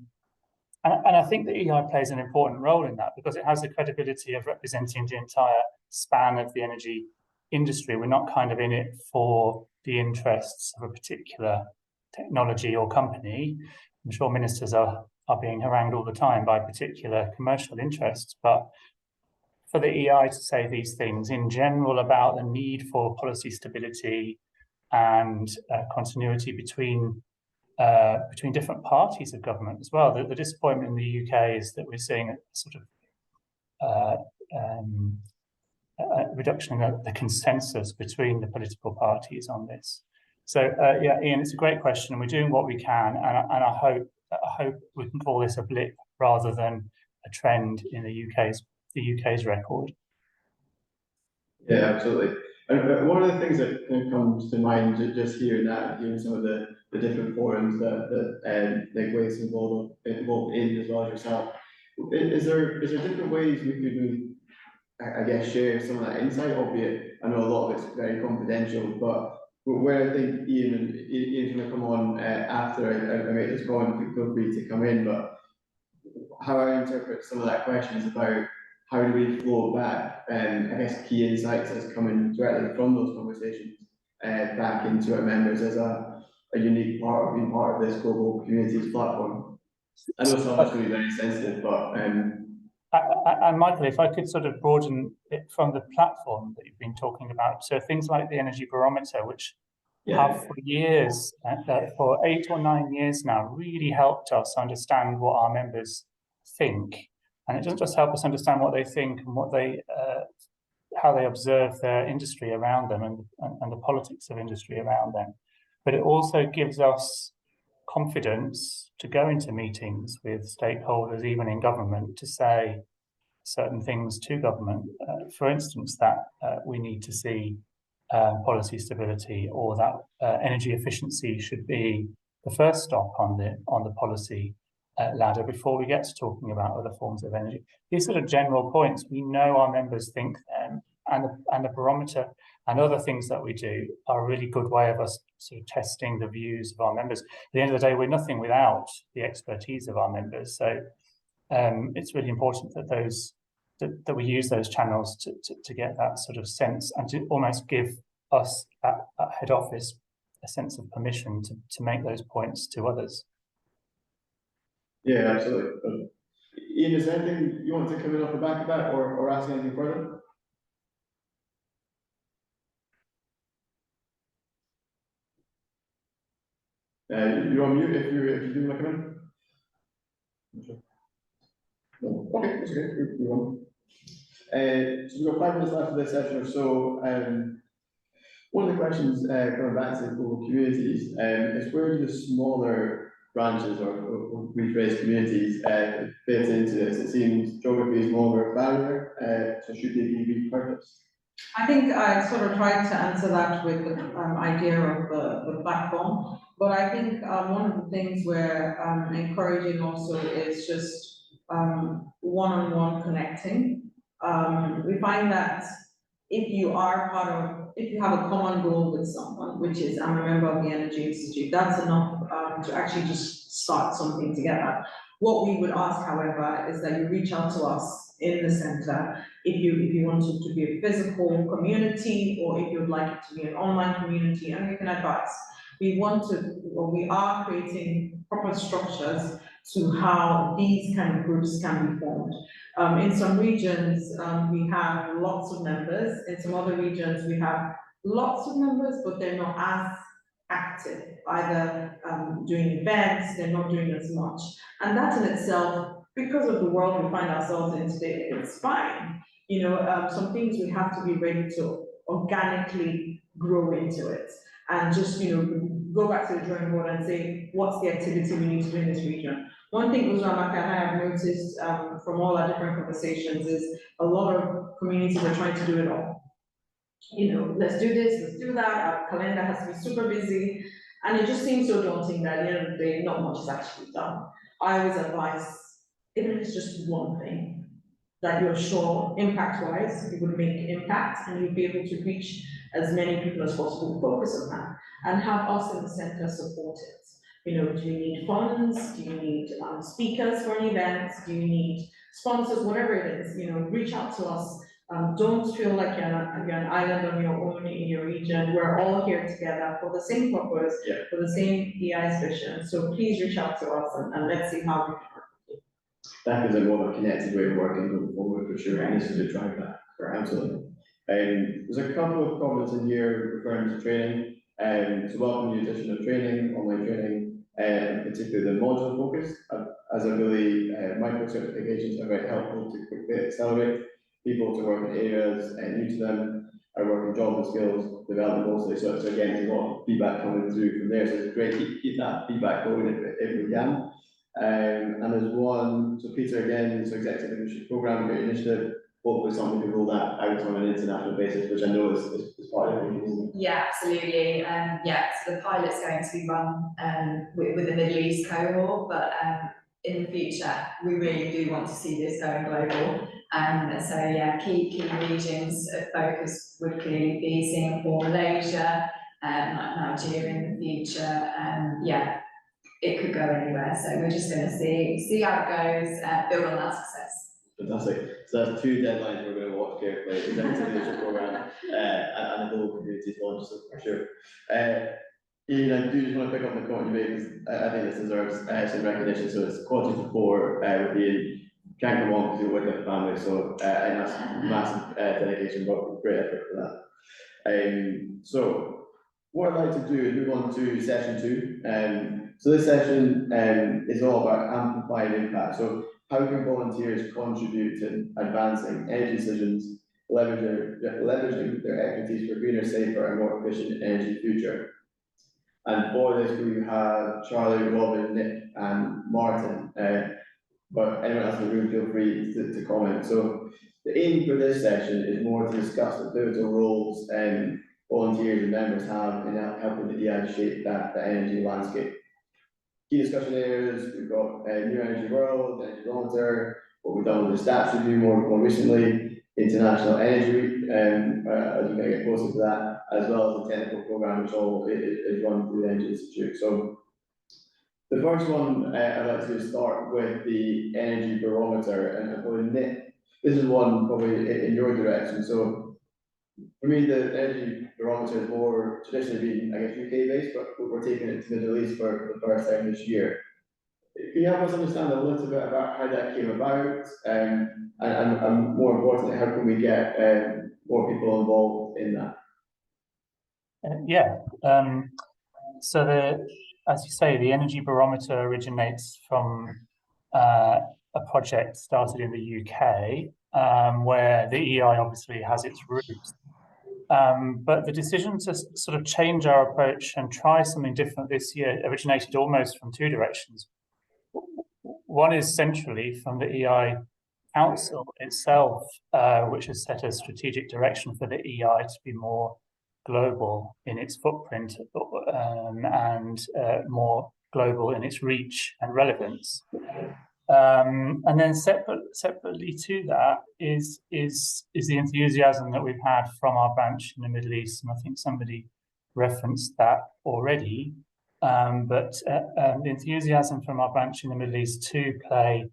I think the EI plays an important role in that, because it has the credibility of representing the entire span of the energy industry. We're not kind of in it for the interests of a particular technology or company. I'm sure ministers are being harangued all the time by particular commercial interests, but for the EI to say these things in general about the need for policy stability and continuity between different parties of government as well. The disappointment in the UK is that we're seeing a sort of a reduction in the consensus between the political parties on this. So yeah, Ian, it's a great question, and we're doing what we can, and I hope we can call this a blip rather than a trend in the UK's record. Yeah, absolutely. And one of the things that kind of comes to mind just hearing some of the different forums that Nick Wayth's involved in as well as yourself, is there different ways we could, I guess, share some of that insight? Albeit I know a lot of it's very confidential, but where I think Ian's going to come on after I make this comment, feel free to come in. But how I interpret some of that question is about how do we flow back, I guess, key insights that's coming directly from those conversations back into our members as a unique part of being part of this global communities platform. I know some of it's going to be very sensitive, but and Michael, if I could sort of broaden it from the platform that you've been talking about, so things like the energy barometer, which have for years, for 8 or 9 years now, really helped us understand what our members think. And it doesn't just help us understand what they think and what they, how they observe their industry around them and the politics of industry around them, but it also gives us confidence to go into meetings with stakeholders, even in government, to say certain things to government. For instance, that we need to see policy stability, or that energy efficiency should be the first stop on the policy ladder before we get to talking about other forms of energy. These sort of general points, we know our members think them, and the barometer and other things that we do are a really good way of us sort of testing the views of our members. At the end of the day, we're nothing without the expertise of our members. So it's really important that we use those channels to get that sort of sense, and to almost give us at head office a sense of permission to make those points to others. Yeah, absolutely. Ian, is there anything you want to come in off the back of that, or ask anything further? You're on mute if you do want to come in. No. Okay, that's okay. You're on. So we've got 5 minutes left of this session or so. One of the questions coming back to the global communities is where do the smaller branches or rephrased communities fit into this? It seems geography is more of a barrier, so should they be repurposed? I think I sort of tried to answer that with the idea of the platform, but I think one of the things we're encouraging also is just one-on-one connecting. We find that if you have a common goal with someone, which is I'm a member of the Energy Institute, that's enough to actually just start something together. What we would ask, however, is that you reach out to us in the center if you want it to be a physical community or if you'd like it to be an online community, and we can advise. We are creating proper structures to how these kind of groups can be formed. In some regions, we have lots of members. In some other regions, we have lots of members, but they're not as active, either doing events, they're not doing as much. And that in itself, because of the world we find ourselves in today, it's fine. You know, some things we have to be ready to organically grow into it. And just, you know, go back to the drawing board and say, what's the activity we need to do in this region? One thing Uzramaka and I have noticed from all our different conversations is a lot of communities are trying to do it all. You know, let's do this, let's do that, our calendar has to be super busy, and it just seems so daunting that at the end of the day, not much is actually done. I always advise, even if it's just one thing, that you're sure, impact-wise, you would make impact, and you'll be able to reach as many people as possible, focus on that, and have us in the center support it. You know, do you need funds? Do you need speakers for an event? Do you need sponsors? Whatever it is, you know, reach out to us. Don't feel like you're an island on your own in your region. We're all here together for the same purpose, for the same EI's vision. So please reach out to us and let's see how we can work with you. That is a more connected way of working going forward for sure, and this is a drive that. Absolutely. There's a couple of comments in here referring to training. So welcome the addition of training, online training, particularly the module focus. As I believe micro certifications are very helpful to quickly accelerate people to work in areas new to them, are working jobs and skills development mostly. So again, there's a lot of feedback coming through from there. So it's great to keep that feedback going if we can. And there's one, so Peter again, so executive leadership program, great initiative. Hopefully something to roll that out on an international basis, which I know is part of it, isn't it? Yeah, absolutely. Yeah, so the pilot's going to be run with the Middle East cohort, but in the future, we really do want to see this going global. So yeah, key regions of focus would clearly be Singapore, Malaysia, Nigeria in the future. Yeah, it could go anywhere. So we're just going to see how it goes, build on that success. Fantastic. So that's 2 deadlines we're going to watch carefully: executive leadership program and the global communities launch, so for sure. Ian, I do just want to pick up the point you made, because I think this deserves some recognition. So it's 4:45 with Ian. Can't come on because you're with the family, so and that's massive dedication, but great effort for that. So what I'd like to do is move on to session 2. So this session is all about amplifying impact. So how can volunteers contribute to advancing energy decisions, leveraging their expertise for a greener, safer, and more efficient energy future? And for this, we have Charlie, Robin, Nick, and Martin. But anyone else in the room, feel free to comment. So the aim for this session is more to discuss the pivotal roles volunteers and members have in helping the EI shape that the energy landscape. Key discussion areas, we've got New Energy World, Energy Barometer, what we've done with the stats review more recently, International Energy Week, as we're going to get closer to that, as well as the technical program, which all is run through the Energy Institute. So the first one I'd like to start with the Energy Barometer, and probably Nick, this is one probably in your direction. So for me, the Energy Barometer is more traditionally been, I guess, UK based, but we're taking it to the Middle East for the first time this year. Can you help us understand a little bit about how that came about, and more importantly, how can we get more people involved in that? So as you say, the energy barometer originates from a project started in the UK, where the EI obviously has its roots. But the decision to sort of change our approach and try something different this year originated almost from two directions. One is centrally from the EI Council itself, which has set a strategic direction for the EI to be more global in its footprint and more global in its reach and relevance. And then separately to that is the enthusiasm that we've had from our branch in the Middle East, and I think somebody referenced that already. But the enthusiasm from our branch in the Middle East to play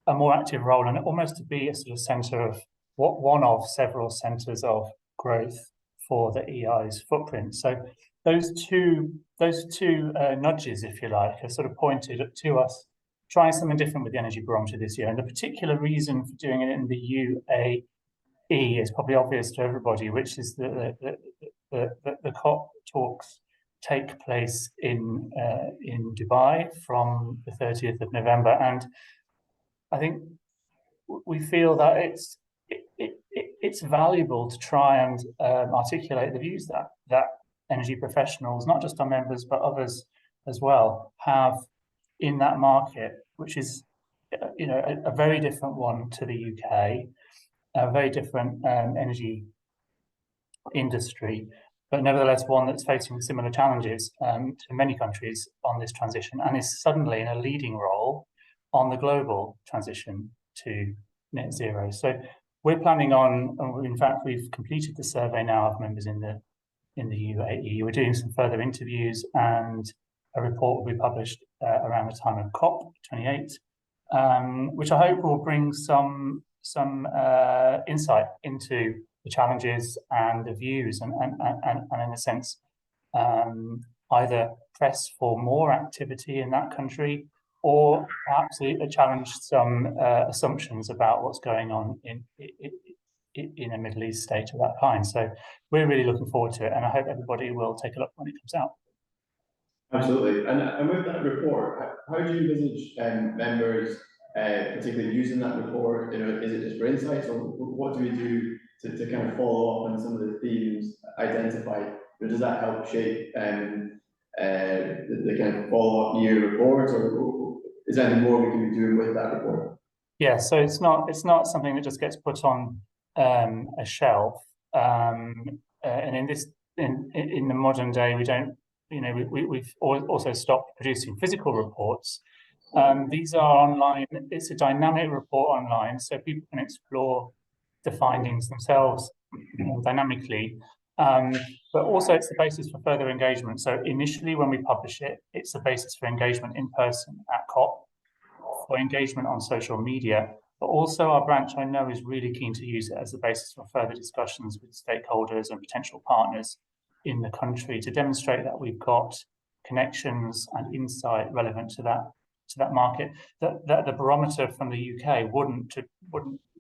a more active role and almost to be a sort of centre of one of several centres of growth for the EI's footprint. So those two nudges, if you like, are sort of pointed to us trying something different with the energy barometer this year. And the particular reason for doing it in the UAE is probably obvious to everybody, which is that the COP talks take place in Dubai from the 30th of November. And I think we feel that it's valuable to try and articulate the views that energy professionals, not just our members, but others as well, have in that market, which is, you know, a very different one to the UK, a very different energy industry, but nevertheless one that's facing similar challenges to many countries on this transition, and is suddenly in a leading role on the global transition to net zero. So we're planning on, in fact, we've completed the survey now of members in the UAE. We're doing some further interviews, and a report will be published around the time of COP28, which I hope will bring some insight into the challenges and the views, and in a sense, either press for more activity in that country, or perhaps challenge some assumptions about what's going on in a Middle East state of that kind. So we're really looking forward to it, and I hope everybody will take a look when it comes out. Absolutely. And with that report, how do you envisage members particularly using that report? You know, is it just for insights, or what do we do to kind of follow up on some of the themes identified? Or does that help shape the kind of follow-up year report, or is there anything more we can be doing with that report? Yeah, so it's not something that just gets put on a shelf. And in the modern day, we don't, you know, we've also stopped producing physical reports. These are online. It's a dynamic report online, so people can explore the findings themselves dynamically. But also it's the basis for further engagement. So initially when we publish it, it's the basis for engagement in person at COP, for engagement on social media, but also our branch, I know, is really keen to use it as the basis for further discussions with stakeholders and potential partners in the country to demonstrate that we've got connections and insight relevant to that market that the barometer from the UK wouldn't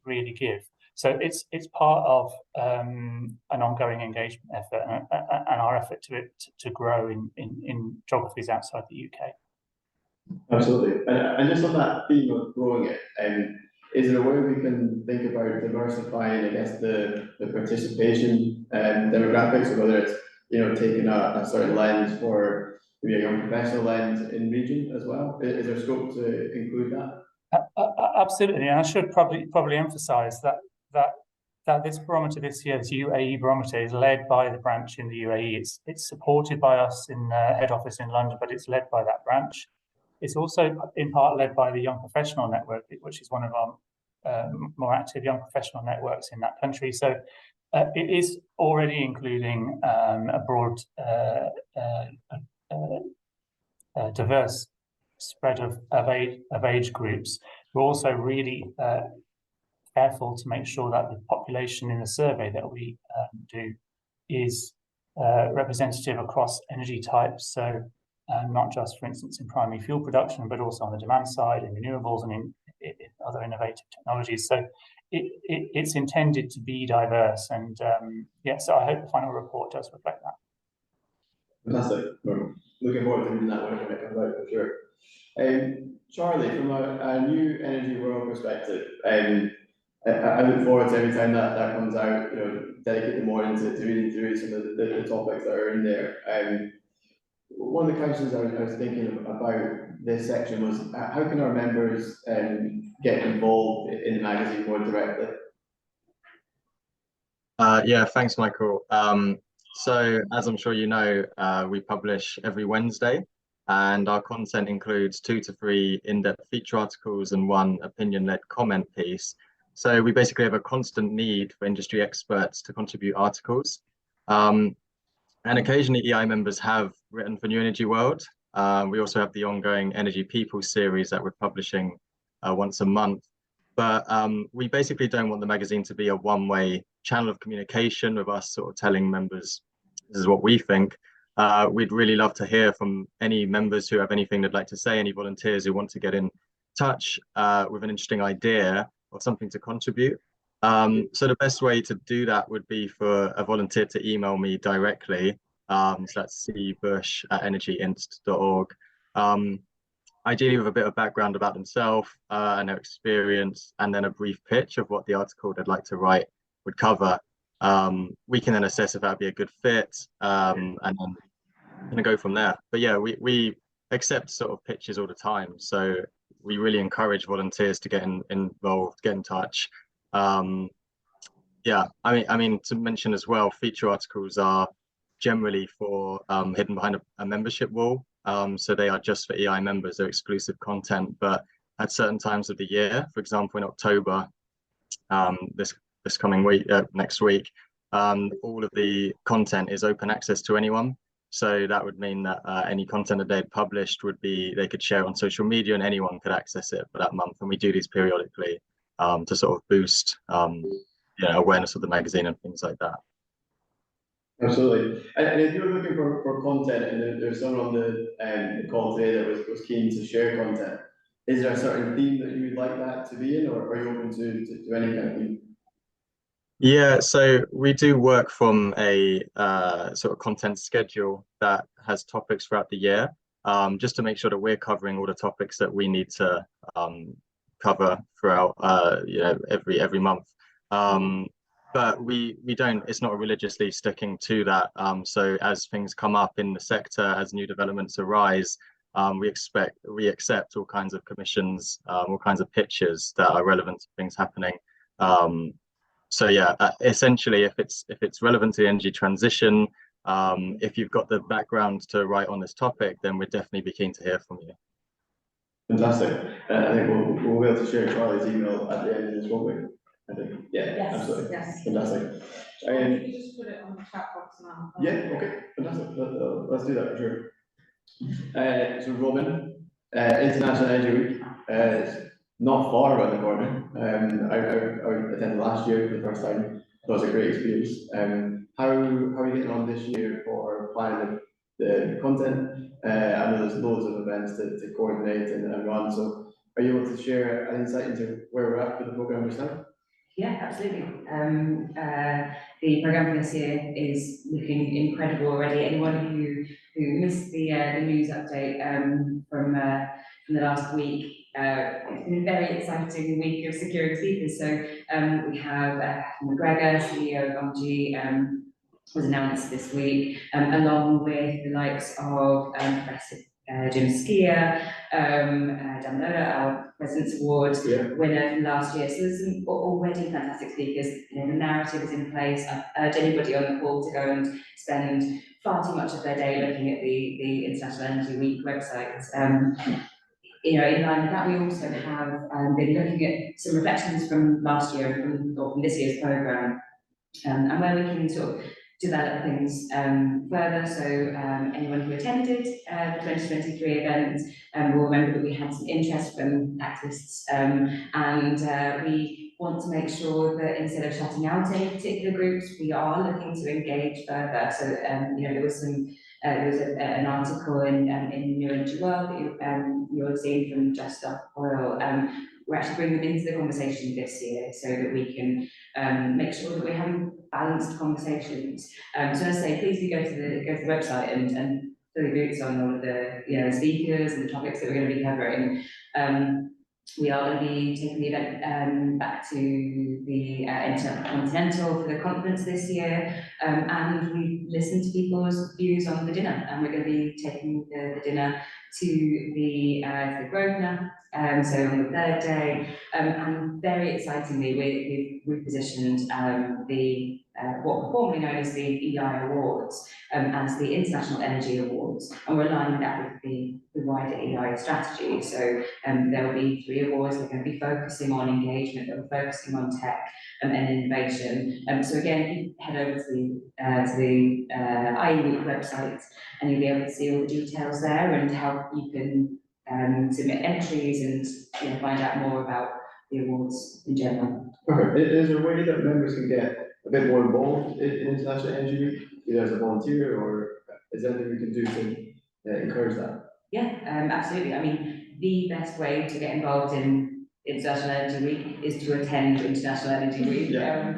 really give. So it's part of an ongoing engagement effort and our effort to grow in geographies outside the UK. Absolutely. And just on that theme of growing it, is there a way we can think about diversifying, I guess, the participation demographics, or whether it's, you know, taking a certain lens for maybe a young professional lens in region as well? Is there scope to include that? Absolutely, and I should probably emphasise that this barometer this year, this UAE barometer, is led by the branch in the UAE. It's supported by us in the head office in London, but it's led by that branch. It's also in part led by the Young Professional Network, which is one of our more active young professional networks in that country. So it is already including a broad, diverse spread of age groups. We're also really careful to make sure that the population in the survey that we do is representative across energy types. So not just, for instance, in primary fuel production, but also on the demand side, in renewables and in other innovative technologies. So it's intended to be diverse, and yeah, so I hope the final report does reflect that. Fantastic. looking forward to reading that when it comes out for sure. Charlie, from a new energy world perspective, I look forward to every time that comes out, you know, dedicate the morning to reading through some of the topics that are in there. One of the questions I was thinking about this section was how can our members get involved in the magazine more directly? Yeah, thanks, Michael. So as I'm sure you know, we publish every Wednesday, and our content includes 2 to 3 in-depth feature articles and 1 opinion-led comment piece. So we basically have a constant need for industry experts to contribute articles. And occasionally EI members have written for New Energy World. We also have the ongoing Energy People series that we're publishing once a month. But we basically don't want the magazine to be a one-way channel of communication with us sort of telling members, this is what we think. We'd really love to hear from any members who have anything they'd like to say, any volunteers who want to get in touch with an interesting idea or something to contribute. So the best way to do that would be for a volunteer to email me directly. So that's cbush@energyinst.org. Ideally with a bit of background about themselves and their experience, and then a brief pitch of what the article they'd like to write would cover. We can then assess if that'd be a good fit, and then kind of go from there. But yeah, we accept sort of pitches all the time, so we really encourage volunteers to get involved, get in touch. Yeah, I mean to mention as well, feature articles are generally for hidden behind a membership wall. So they are just for EI members, they're exclusive content, but at certain times of the year, for example, in October, this coming week, next week, all of the content is open access to anyone. So that would mean that any content that they'd published they could share on social media and anyone could access it for that month. And we do these periodically to sort of boost awareness of the magazine and things like that. Absolutely. And if you're looking for content and there's someone on the call today that was keen to share content, is there a certain theme that you would like that to be in, or are you open to any kind of theme? Yeah, so we do work from a sort of content schedule that has topics throughout the year, just to make sure that we're covering all the topics that we need to cover throughout every month. But we don't, it's not religiously sticking to that. So as things come up in the sector, as new developments arise, we accept all kinds of commissions, all kinds of pitches that are relevant to things happening. So yeah, essentially, if it's relevant to the energy transition, if you've got the background to write on this topic, then we'd definitely be keen to hear from you. Fantastic. I think we'll be able to share Charlie's email at the end of this, won't we? I think, yeah, Yes, absolutely. yes. Fantastic. Can you just put it on the chat box now? Yeah, okay, fantastic. Let's do that for sure. So Robin, International Energy Week, it's not far around the corner. I attended last year for the first time. It was a great experience. How are you getting on this year for planning the content? I know there's loads of events to coordinate and run, so are you able to share an insight into where we're at with the programme just now? Yeah, absolutely. The programme for this year is looking incredible already. Anyone who missed the news update from the last week, it's been a very exciting week of securing speakers. So we have McGregor, CEO of OMG, was announced this week, along with the likes of Professor Jim Skier, Dan Lola, our President's Award winner from last year. So there's some already fantastic speakers. You know, the narrative is in place. I urge anybody on the call to go and spend far too much of their day looking at the International Energy Week website. You know, in line with that, we also have been looking at some reflections from last year or from this year's programme, and where we can sort of develop things further. So anyone who attended the 2023 event will remember that we had some interest from activists, and we want to make sure that instead of shutting out any particular groups, we are looking to engage further. So you know, there was an article in New Energy World that you'll have seen from Just Stop Oil. We're actually bringing them into the conversation this year so that we can make sure that we're having balanced conversations. So as I say, please do go to the website and fully boots on all of the, speakers and the topics that we're going to be covering. We are going to be taking the event back to the Intercontinental for the conference this year, and we've listened to people's views on the dinner, and we're going to be taking the dinner to the Grosvenor, so on the third day, and very excitingly, we've repositioned the what were formerly known as the EI Awards as the International Energy Awards, and we're aligning that with the wider EI strategy. So there will be 3 awards. They're going to be focusing on engagement, they're focusing on tech and innovation. So again, if you head over to the IE Week website, and you'll be able to see all the details there and how you can submit entries and find out more about the awards in general. Perfect. Is there a way that members can get a bit more involved in International Energy Week, either as a volunteer, or is there anything we can do to encourage that? Yeah, absolutely. I mean, the best way to get involved in International Energy Week is to attend International Energy Week. Yeah.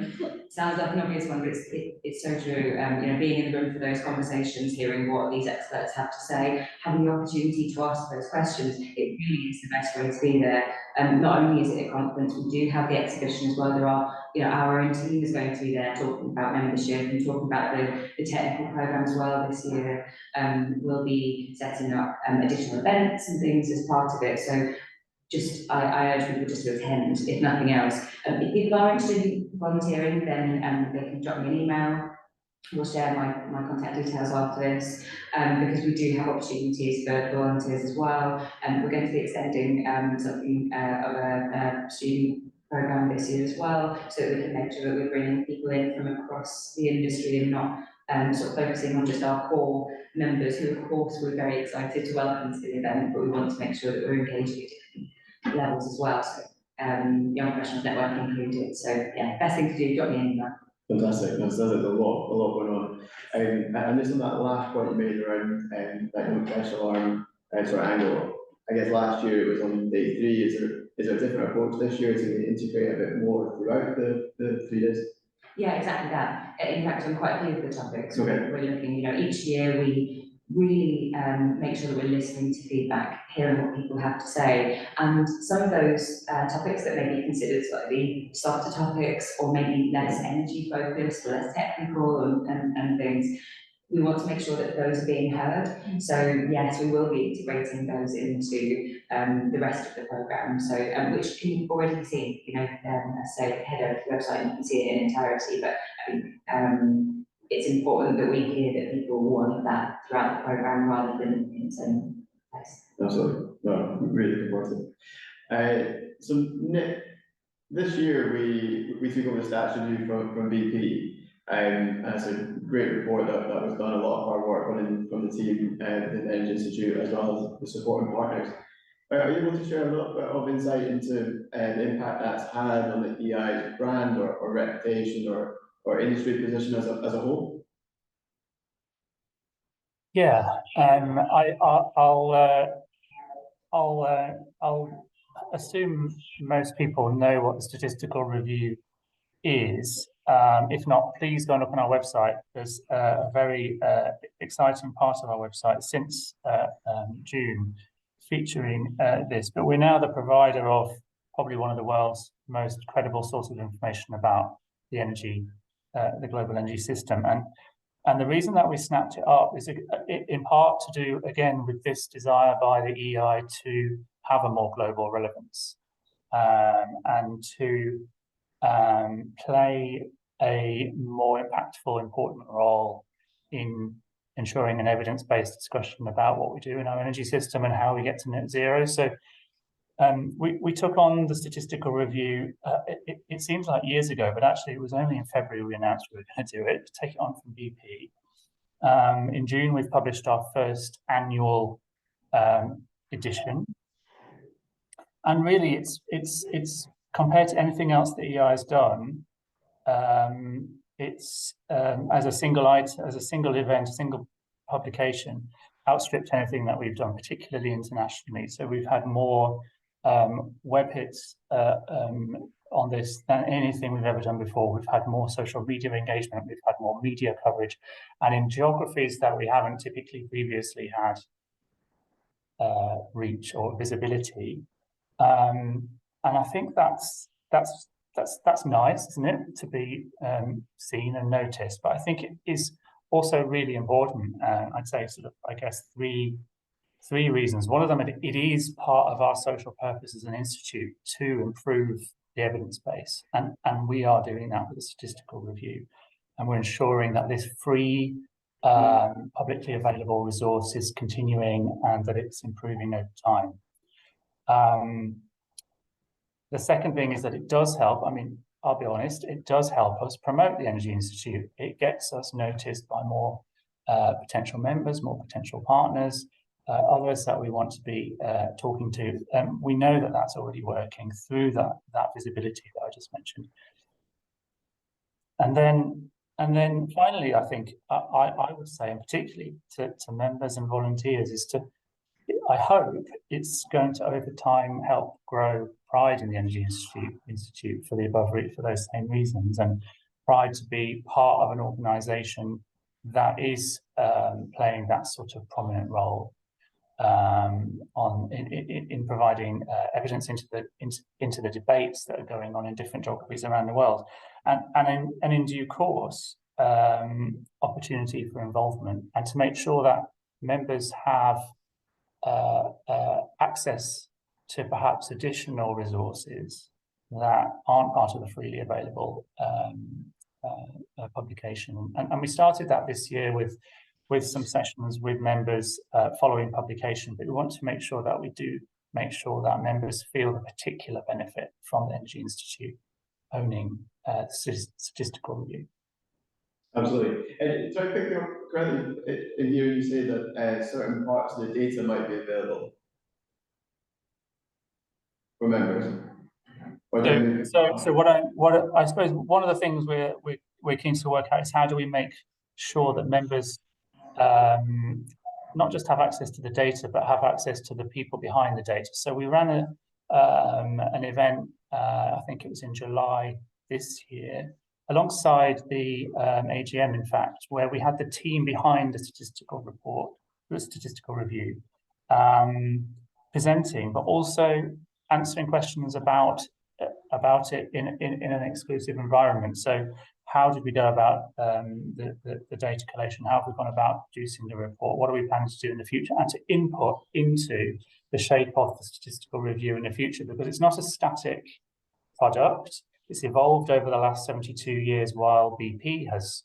Sounds like an obvious one, but it's so true. Being in the room for those conversations, hearing what these experts have to say, having the opportunity to ask those questions, it really is the best way to be there. Not only is it a conference, we do have the exhibition as well. There are, our own team is going to be there talking about membership and talking about the technical program as well this year. We'll be setting up additional events and things as part of it. So I urge people just to attend, if nothing else. If people are interested in volunteering, then they can drop me an email. We'll share my contact details after this, because we do have opportunities for volunteers as well. And we're going to be extending something of a student program this year as well, so that we can make sure that we're bringing people in from across the industry and not sort of focusing on just our core members, who of course we're very excited to welcome to the event, but we want to make sure that we're engaging at different levels as well. So young professionals networking included. So yeah, best thing to do, drop me an email. Fantastic. There's a lot going on. And just on that last point you made around that young professional arm sort of angle, I guess last year it was on day 3. Is there a different approach this year to integrate a bit more throughout the 3 days? Yeah, exactly that. In fact, on quite a few of the topics, okay. We're looking, each year we really make sure that we're listening to feedback, hearing what people have to say, and some of those topics that may be considered slightly softer topics, or maybe less energy focused, or less technical and things, we want to make sure that those are being heard. So yes, we will be integrating those into the rest of the programme. So which can already be seen, so head over to the website and you can see it in entirety. But I think it's important that we hear that people want that throughout the programme rather than in some place. Absolutely. No, really looking forward to it. So Nick, this year we took over the stats review from BP. And it's a great report that was done, a lot of hard work from the team within the Energy Institute, as well as the supporting partners. Are you able to share a little bit of insight into the impact that's had on the EI's brand or reputation or industry position as a whole? Yeah, I'll assume most people know what the statistical review is. If not, please go and look on our website. There's a very exciting part of our website since June featuring this, but we're now the provider of probably one of the world's most credible sources of information about the energy, the global energy system. And the reason that we snapped it up is in part to do, again, with this desire by the EI to have a more global relevance and to play a more impactful, important role in ensuring an evidence-based discussion about what we do in our energy system and how we get to net zero. So we took on the statistical review, it seems like years ago, but actually it was only in February we announced we were going to do it, to take it on from BP. In June, we've published our first annual edition. And really it's compared to anything else that EI has done, it's as a single item, as a single event, a single publication, outstripped anything that we've done, particularly internationally. So we've had more web hits on this than anything we've ever done before. We've had more social media engagement, we've had more media coverage, and in geographies that we haven't typically previously had reach or visibility. And I think that's nice, isn't it, to be seen and noticed. But I think it is also really important. I'd say sort of, I guess, three reasons. One of them, it is part of our social purpose as an institute to improve the evidence base, and we are doing that with the statistical review, and we're ensuring that this free publicly available resource is continuing and that it's improving over time. The second thing is that it does help. I mean, I'll be honest, it does help us promote the Energy Institute. It gets us noticed by more potential members, more potential partners, others that we want to be talking to. We know that that's already working through that visibility that I just mentioned. And then finally, I think I would say, and particularly to members and volunteers, is to, I hope it's going to over time help grow pride in the Energy Institute for those same reasons, and pride to be part of an organisation that is playing that sort of prominent role in providing evidence into the debates that are going on in different geographies around the world, and in due course opportunity for involvement, and to make sure that members have access to perhaps additional resources that aren't part of the freely available publication. And we started that this year with some sessions with members following publication, but we want to make sure that we do make sure that members feel the particular benefit from the Energy Institute owning statistical review. Absolutely. And so I pick up correctly in here, you say that certain parts of the data might be available for members. So what I suppose one of the things we're keen to work out is how do we make sure that members not just have access to the data, but have access to the people behind the data. So we ran an event, I think it was in July this year, alongside the AGM, in fact, where we had the team behind the statistical report, the statistical review, presenting, but also answering questions about it in an exclusive environment. So how did we go about the data collation? How have we gone about producing the report? What are we planning to do in the future? And to input into the shape of the statistical review in the future, because it's not a static product. It's evolved over the last 72 years while BP has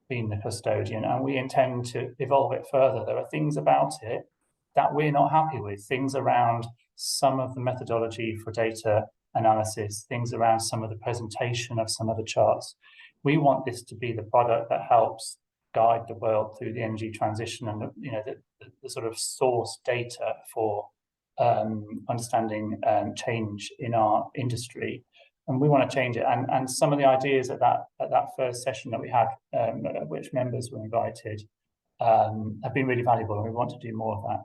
been the custodian, and we intend to evolve it further. There are things about it that we're not happy with, things around some of the methodology for data analysis, things around some of the presentation of some of the charts. We want this to be the product that helps guide the world through the energy transition, and the sort of source data for understanding change in our industry. And we want to change it. And some of the ideas at that first session that we had, at which members were invited, have been really valuable, and we want to do more of that.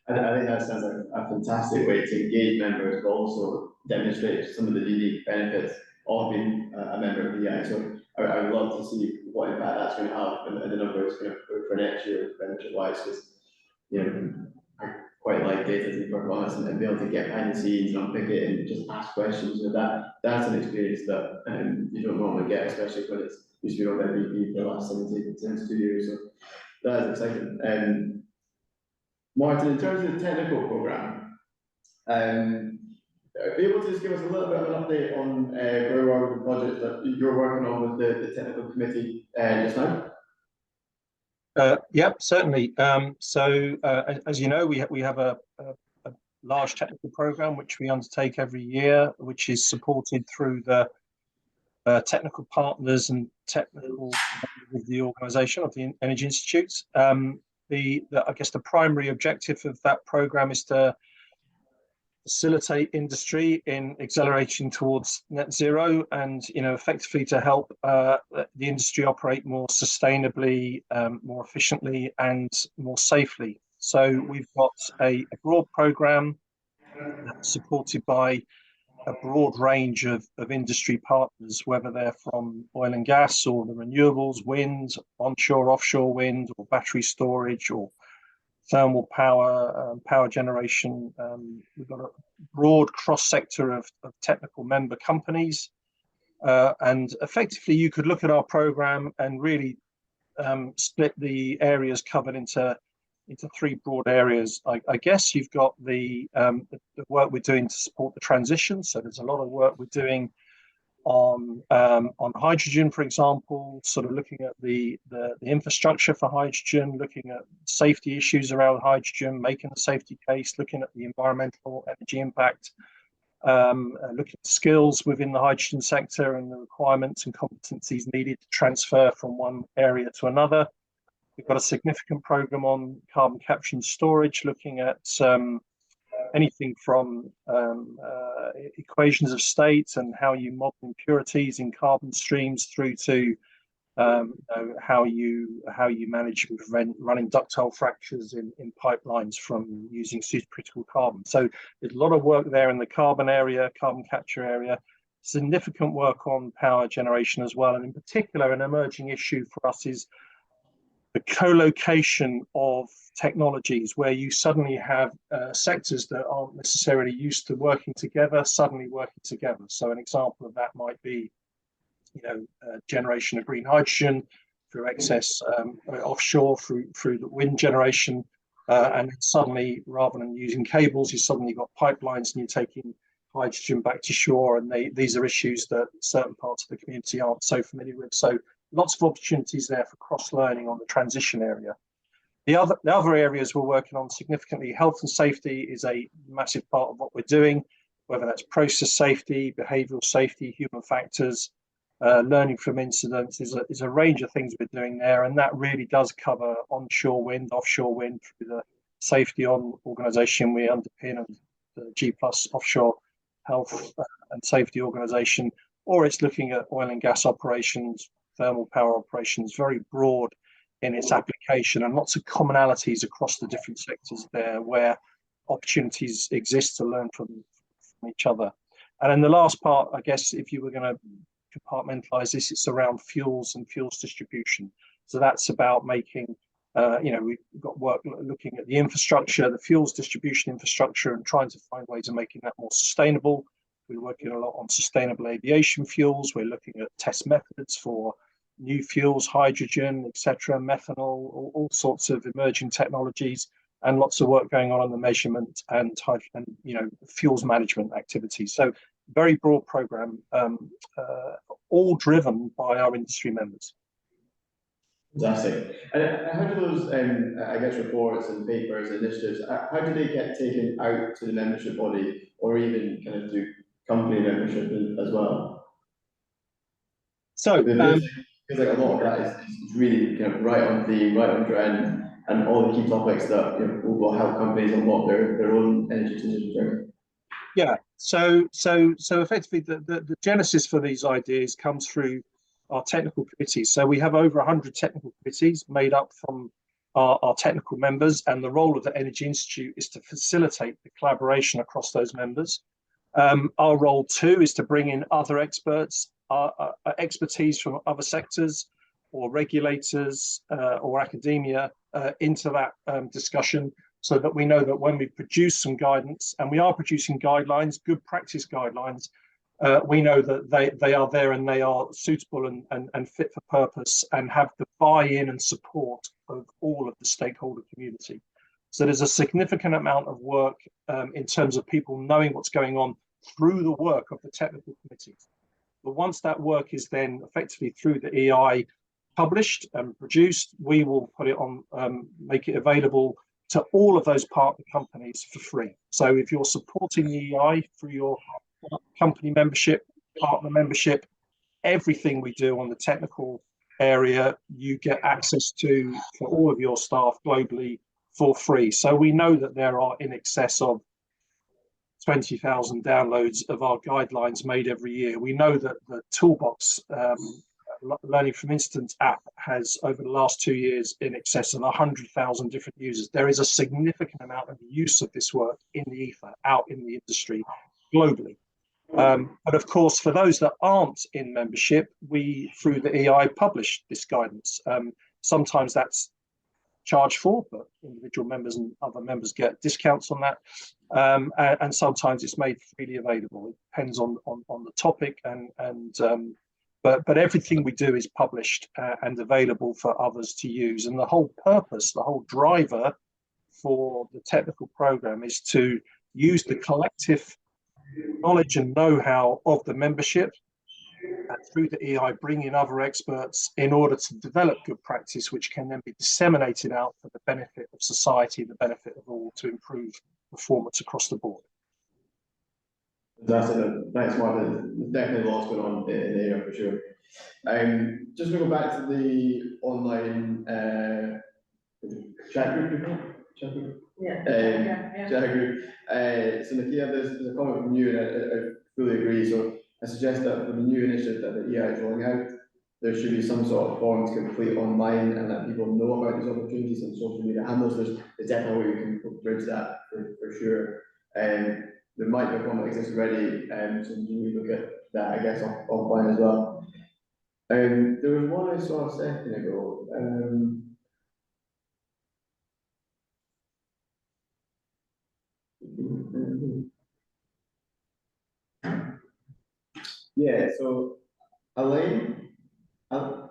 I think that sounds like a fantastic way to engage members, but also demonstrate some of the unique benefits of being a member of the EI. So I would love to see what impact that's going to have and the numbers going to for next year, benefit-wise, because I quite like data, to be perfectly honest, and be able to get behind the scenes and unpick it and just ask questions. That's an experience that you don't normally get, especially when it's used to be run by BP for the last 72 years. So that is exciting. Martin, in terms of the technical programme, are you able to just give us a little bit of an update on where we are with the project that you're working on with the technical committee just now? Yeah, certainly. As you know, we have a large technical programme which we undertake every year, which is supported through the technical partners and technical of the organisation of the Energy Institute. I guess the primary objective of that programme is to facilitate industry in accelerating towards net zero, and effectively to help the industry operate more sustainably, more efficiently, and more safely. So we've got a broad programme supported by a broad range of industry partners, whether they're from oil and gas or the renewables, wind, onshore, offshore wind, or battery storage, or thermal power, power generation. We've got a broad cross-sector of technical member companies. And effectively, you could look at our program and really split the areas covered into three broad areas. I guess you've got the work we're doing to support the transition. So there's a lot of work we're doing on hydrogen, for example, sort of looking at the infrastructure for hydrogen, looking at safety issues around hydrogen, making a safety case, looking at the environmental energy impact, looking at skills within the hydrogen sector and the requirements and competencies needed to transfer from one area to another. We've got a significant program on carbon capture and storage, looking at anything from equations of state and how you model impurities in carbon streams through to how you manage running ductile fractures in pipelines from using supercritical carbon. So there's a lot of work there in the carbon area, carbon capture area, significant work on power generation as well. And in particular, an emerging issue for us is the co-location of technologies, where you suddenly have sectors that aren't necessarily used to working together, suddenly working together. So an example of that might be, generation of green hydrogen through excess offshore through the wind generation, and suddenly, rather than using cables, you suddenly got pipelines and you're taking hydrogen back to shore, and these are issues that certain parts of the community aren't so familiar with. So lots of opportunities there for cross-learning on the transition area. The other areas we're working on significantly, health and safety is a massive part of what we're doing, whether that's process safety, behavioural safety, human factors, learning from incidents is a range of things we're doing there, and that really does cover onshore wind, offshore wind through the safety on organisation we underpin, and the G+ offshore health and safety organisation, or it's looking at oil and gas operations, thermal power operations, very broad in its application, and lots of commonalities across the different sectors there where opportunities exist to learn from each other. And then the last part, I guess, if you were going to compartmentalize this, it's around fuels and fuels distribution. So that's about making, we've got work looking at the infrastructure, the fuels distribution infrastructure, and trying to find ways of making that more sustainable. We're working a lot on sustainable aviation fuels. We're looking at test methods for new fuels, hydrogen, etc., methanol, all sorts of emerging technologies, and lots of work going on the measurement and fuels management activities. So very broad program, all driven by our industry members. Fantastic. And how do those, I guess, reports and papers, initiatives, how do they get taken out to the membership body, or even kind of to company membership as well? So, because like a lot of that is really kind of right on theme, right on trend, and all the key topics that will help companies unlock their own energy transition journey. Yeah, so effectively the genesis for these ideas comes through our technical committees. So we have over 100 technical committees made up from our technical members, and the role of the Energy Institute is to facilitate the collaboration across those members. Our role too is to bring in other experts, expertise from other sectors or regulators or academia into that discussion, so that we know that when we produce some guidance, and we are producing guidelines, good practice guidelines, we know that they are there and they are suitable and fit for purpose and have the buy-in and support of all of the stakeholder community. So there's a significant amount of work in terms of people knowing what's going on through the work of the technical committees. But once that work is then effectively through the EI published and produced, we will put it on, make it available to all of those partner companies for free. So if you're supporting the EI through your company membership, partner membership, everything we do on the technical area, you get access to for all of your staff globally for free. So we know that there are in excess of 20,000 downloads of our guidelines made every year. We know that the Toolbox Learning from Incidents app has, over the last 2 years, in excess of 100,000 different users. There is a significant amount of use of this work in the ether, out in the industry, globally. But of course, for those that aren't in membership, we, through the EI, publish this guidance. Sometimes that's charged for, but individual members and other members get discounts on that. And sometimes it's made freely available. It depends on the topic, but everything we do is published and available for others to use. And the whole purpose, the whole driver for the technical program is to use the collective knowledge and know-how of the membership, and through the EI bring in other experts in order to develop good practice, which can then be disseminated out for the benefit of society, the benefit of all, to improve performance across the board. Fantastic. Thanks, Martin. There's definitely lots going on in the area for sure. Just to go back to the online chat group. Yeah. Chat group. So Nakia, there's a comment from you, and I fully agree. So I suggest that for the new initiative that the EI is rolling out, there should be some sort of form to complete online and let people know about these opportunities and social media handles. There's definitely a way we can bridge that for sure. There might be a form that exists already, so we look at that, I guess, offline as well. There was one I saw a second ago. Yeah, so Elaine, to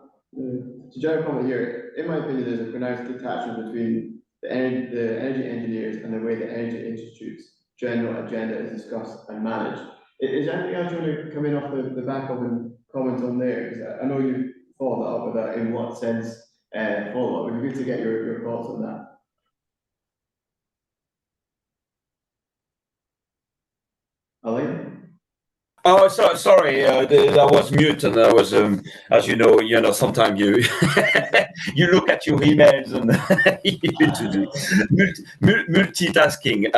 general comment here, in my opinion, there's a pronounced detachment between the energy engineers and the way the Energy Institute's general agenda is discussed and managed. Is there anything else you want to come in off the back of and comment on there? Because I know you followed that up with that, in what sense follow up. It would be good to get your thoughts on that. Elaine? Oh, sorry, I was mute, and I was, as you know, sometimes you you look at your emails and you do multitasking.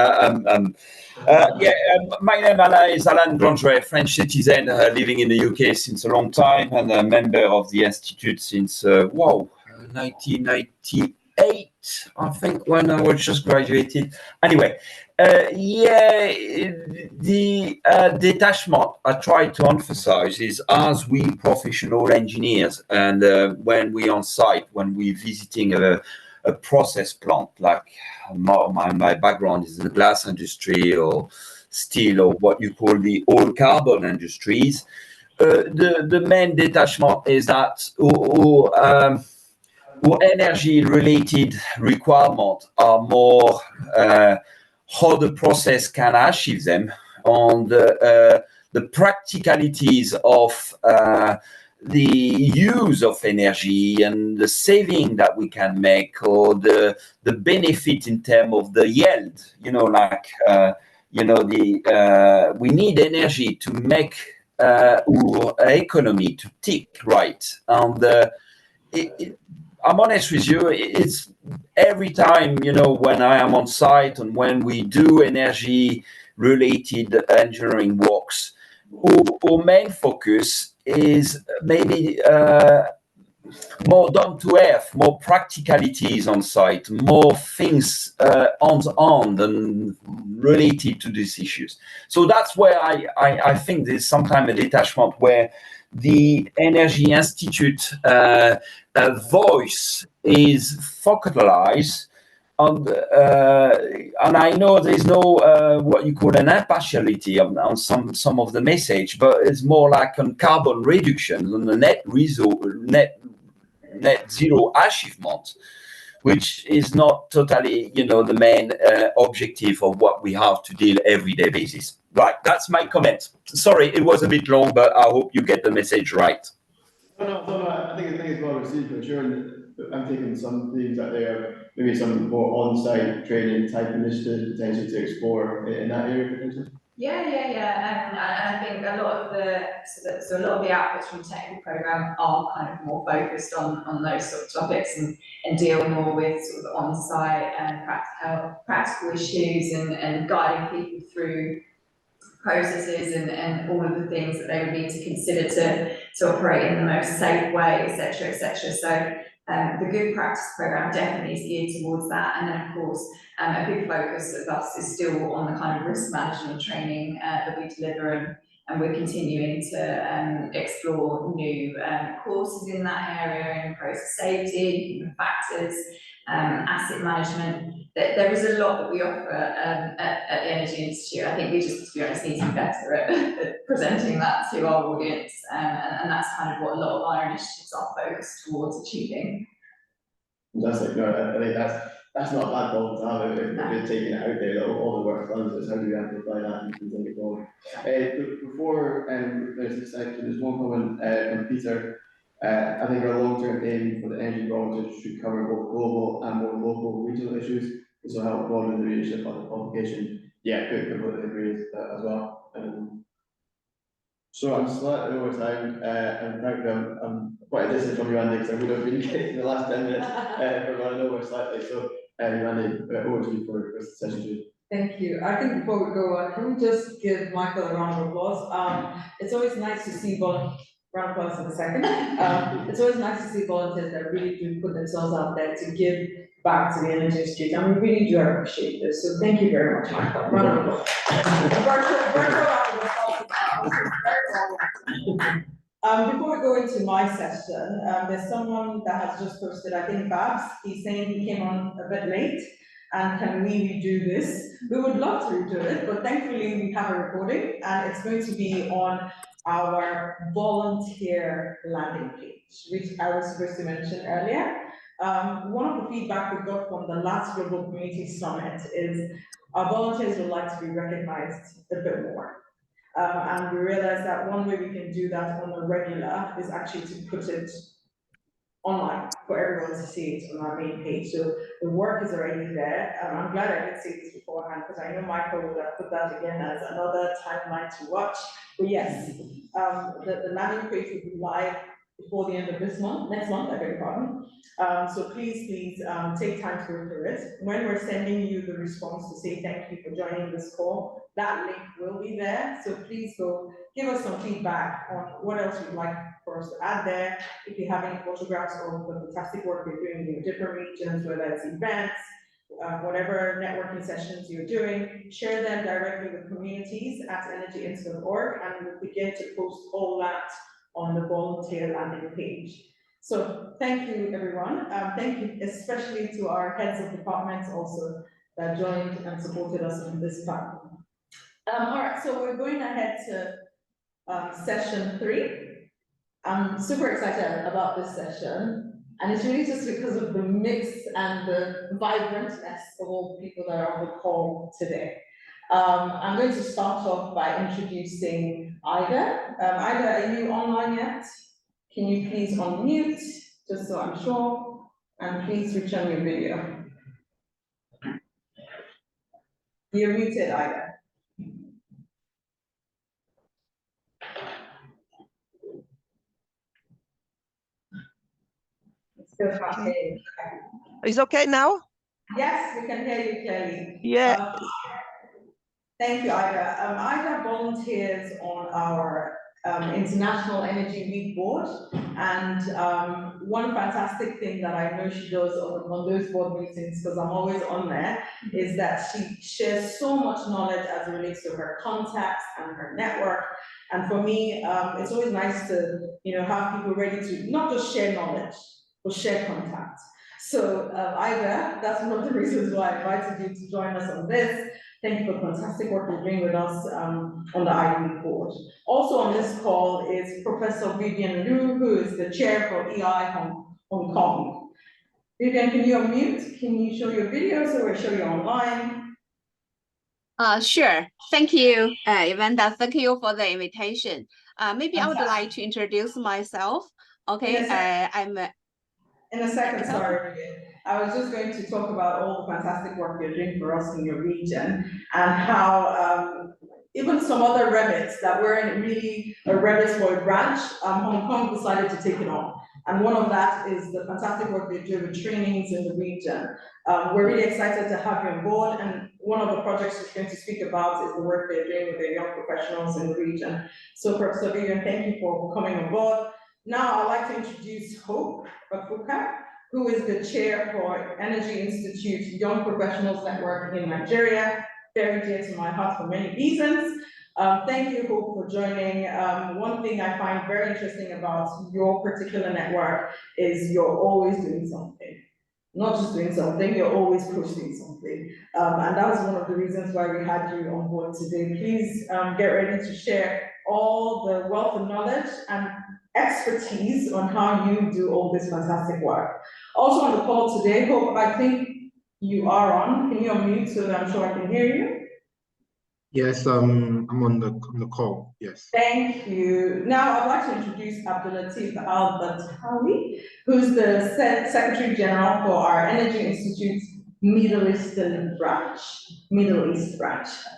My name is Alan Grandre, French citizen, living in the UK since a long time, and a member of the Institute since 1998, I think, when I was just graduated. Anyway. The detachment I try to emphasize is, as we professional engineers, and when we on site, when we're visiting a process plant, like my background is in the glass industry or steel or what you call the all carbon industries, the main detachment is that energy related requirements are more how the process can achieve them, on the practicalities of the use of energy and the saving that we can make, or the benefit in terms of the yield. We need energy to make our economy to tick right, and I'm honest with you, it's every time, when I am on site and when we do energy related engineering works, our main focus is maybe more down to earth, more practicalities on site, more things on than related to these issues. So that's where I think there's sometimes a detachment where the Energy Institute voice is focalized on, and I know there's no what you call an impartiality on some of the message, but it's more like on carbon reduction and the net zero achievement, which is not totally, the main objective of what we have to deal everyday basis. Right, that's my comment. Sorry, it was a bit long, but I hope you get the message right. No, I think it's well received for sure. And I'm taking some things out there, maybe some more on-site training type initiatives potentially to explore in that area potentially. And I think a lot of the outputs from the technical program are kind of more focused on those sort of topics and deal more with sort of on-site and practical issues and guiding people through processes and all of the things that they would need to consider to operate in the most safe way, etc., etc. So the good practice program definitely is geared towards that, and then of course a big focus of us is still on the kind of risk management training that we deliver, and we're continuing to explore new courses in that area in process safety, human factors, asset management. There is a lot that we offer at the Energy Institute. I think we just, to be honest, need to be better at presenting that to our audience, and that's kind of what a lot of our initiatives are focused towards achieving. Fantastic. No, I think that's not a bad problem to have if you're taking it out there. All the work done is how do we amplify that and continue forward. Before there's this section, there's one comment from Peter. I think our long-term aim for the energy volunteers should cover both global and more local regional issues. This will help broaden the readership of the publication. Yeah, completely agree with that as well. So I'm slightly over time, and frankly, I'm quite a distance from you, Andy, because I would have been in the last 10 minutes, but running over slightly. So, Andy, over to you for the session two. Thank you. I think before we go on, can we just give Michael a round of applause? It's always nice to see round of applause in a second. It's always nice to see volunteers that really do put themselves out there to give back to the Energy Institute, and we really do appreciate this. So thank you very much, Michael. Round of applause. Before we go into my session, there's someone that has just posted, I think Babs, he's saying he came on a bit late, and can we redo this? We would love to redo it, but thankfully we have a recording, and it's going to be on our volunteer landing page, which I was supposed to mention earlier. One of the feedback we got from the last Global Community Summit is our volunteers would like to be recognized a bit more. And we realized that one way we can do that on a regular is actually to put it online for everyone to see it on our main page. So the work is already there. I'm glad I did say this beforehand, because I know Michael would have put that again as another timeline to watch. But yes, the landing page will be live before the end of this month, next month, I beg your pardon. So please take time to go through it. When we're sending you the response to say thank you for joining this call, that link will be there. So please go give us some feedback on what else you'd like for us to add there. If you have any photographs of the fantastic work you're doing in different regions, whether it's events, whatever networking sessions you're doing, share them directly with communities at energyinst.org, and we'll begin to post all that on the volunteer landing page. So thank you, everyone. Thank you especially to our heads of departments also that joined and supported us on this platform. All right, so we're going ahead to session 3. I'm super excited about this session, and it's really just because of the mix and the vibrantness of all the people that are on the call today. I'm going to start off by introducing Ida. Ida, are you online yet? Can you please unmute, just so I'm sure, and please switch on your video. You're muted, Ida. Still can't hear you. Is okay now? Yes, we can hear you clearly. Yeah. Thank you, Ida. Ida volunteers on our International Energy Week board, and one fantastic thing that I know she does on those board meetings, because I'm always on there, is that she shares so much knowledge as it relates to her contacts and her network. And for me, it's always nice to have people ready to not just share knowledge, but share contacts. So Ida, that's one of the reasons why I invited you to join us on this. Thank you for the fantastic work you're doing with us on the IB board. Also on this call is Professor Vivian Liu, who is the chair for EI Hong Kong. Vivian, can you unmute? Can you show your video so we'll show you online? Sure. Thank you, Evander. Thank you for the invitation. Maybe I would like to introduce myself. Okay, I'm. In a second, sorry. I was just going to talk about all the fantastic work you're doing for us in your region, and how even some other remits that weren't really a remit for a branch, Hong Kong decided to take it on. And one of that is the fantastic work they do with trainings in the region. We're really excited to have you on board, and one of the projects she's going to speak about is the work they're doing with the young professionals in the region. So Professor Vivian, thank you for coming on board. Now I'd like to introduce Hope Afuka, who is the chair for Energy Institute Young Professionals Network in Nigeria, very dear to my heart for many reasons. Thank you, Hope, for joining. One thing I find very interesting about your particular network is you're always doing something. Not just doing something, you're always posting something. And that was one of the reasons why we had you on board today. Please get ready to share all the wealth of knowledge and expertise on how you do all this fantastic work. Also on the call today, Hope, I think you are on. Can you unmute so that I'm sure I can hear you? Yes, I'm on the call. Yes. Thank you. Now I'd like to introduce Abdulateef Al-Batawi, who's the Secretary General for our Energy Institute's Middle East branch.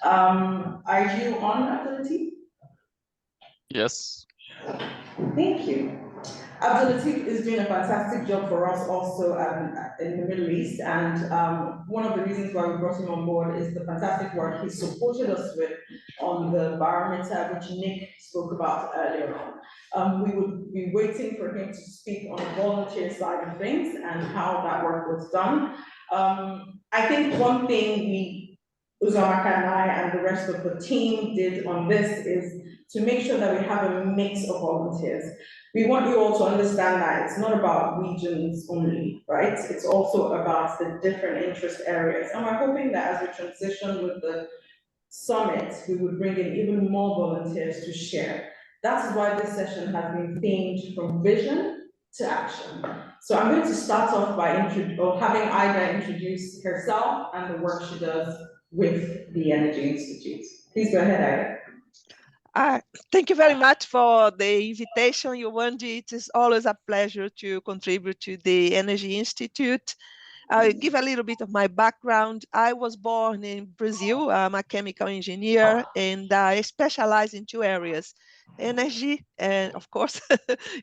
Are you on, Abdulateef? Yes. Thank you. Abdulateef is doing a fantastic job for us also in the Middle East, and one of the reasons why we brought him on board is the fantastic work he supported us with on the barometer, which Nick spoke about earlier on. We would be waiting for him to speak on the volunteer side of things and how that work was done. I think one thing Uzamaka and I and the rest of the team did on this is to make sure that we have a mix of volunteers. We want you all to understand that it's not about regions only, right? It's also about the different interest areas. And we're hoping that as we transition with the summit, we would bring in even more volunteers to share. That's why this session has been themed from vision to action. So I'm going to start off by having Ida introduce herself and the work she does with the Energy Institute. Please go ahead, Ida. Thank you very much for the invitation, Yowandi. It is always a pleasure to contribute to the Energy Institute. I'll give a little bit of my background. I was born in Brazil. I'm a chemical engineer, and I specialize in two areas, energy and, of course,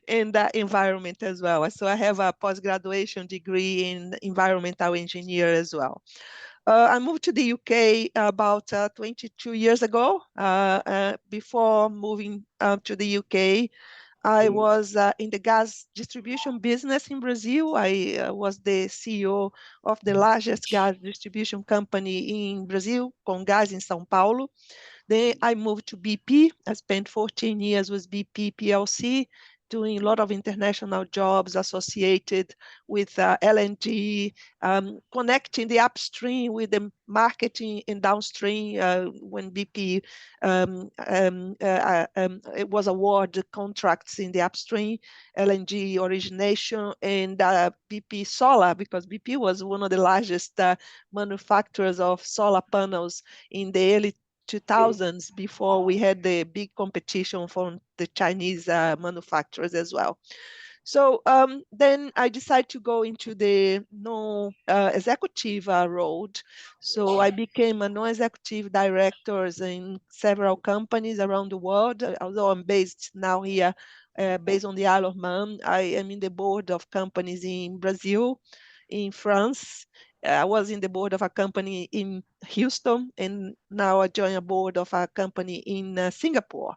and the environment as well. So I have a post-graduation degree in environmental engineer as well. I moved to the UK about 22 years ago. Before moving to the UK, I was in the gas distribution business in Brazil. I was the CEO of the largest gas distribution company in Brazil, Comgás in São Paulo. Then I moved to BP. I spent 14 years with BP PLC, doing a lot of international jobs associated with LNG, connecting the upstream with the marketing and downstream when BP it was awarded contracts in the upstream, LNG origination, and BP Solar, because BP was one of the largest manufacturers of solar panels in the early 2000s, before we had the big competition from the Chinese manufacturers as well. So then I decided to go into the non-executive road. So I became a non-executive director in several companies around the world. Although I'm based now here, based on the Isle of Man, I am in the board of companies in Brazil, in France. I was in the board of a company in Houston, and now I join a board of a company in Singapore.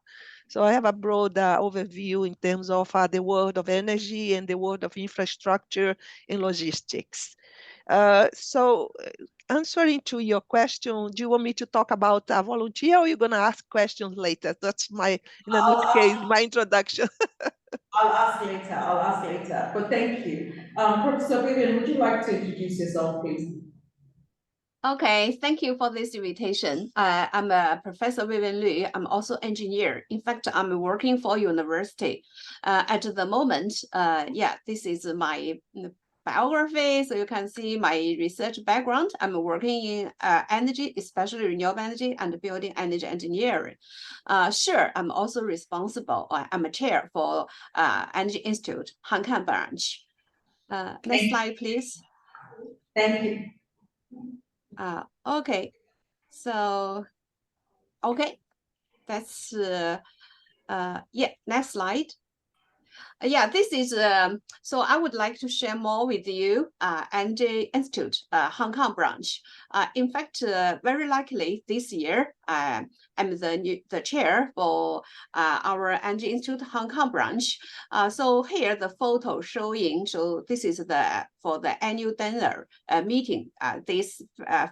So I have a broad overview in terms of the world of energy and the world of infrastructure and logistics. Answering to your question, do you want me to talk about a volunteer, or you're going to ask questions later? That's my introduction. I'll ask later, but thank you. Professor Vivian, would you like to introduce yourself, please? Okay, thank you for this invitation. I'm Professor Vivian Liu. I'm also engineer. In fact, I'm working for university. At the moment, this is my biography. So you can see my research background. I'm working in energy, especially renewable energy and building energy engineering. I'm also responsible. I'm a chair for Energy Institute, Hankan branch. Next slide, please. Thank you. Okay, so, that's, next slide. Yeah, this is so I would like to share more with you. NJ Institute Hong Kong branch. In fact, very likely this year, I'm the chair for our NJ Institute Hong Kong branch. So here the photo showing. So this is for the annual dinner meeting this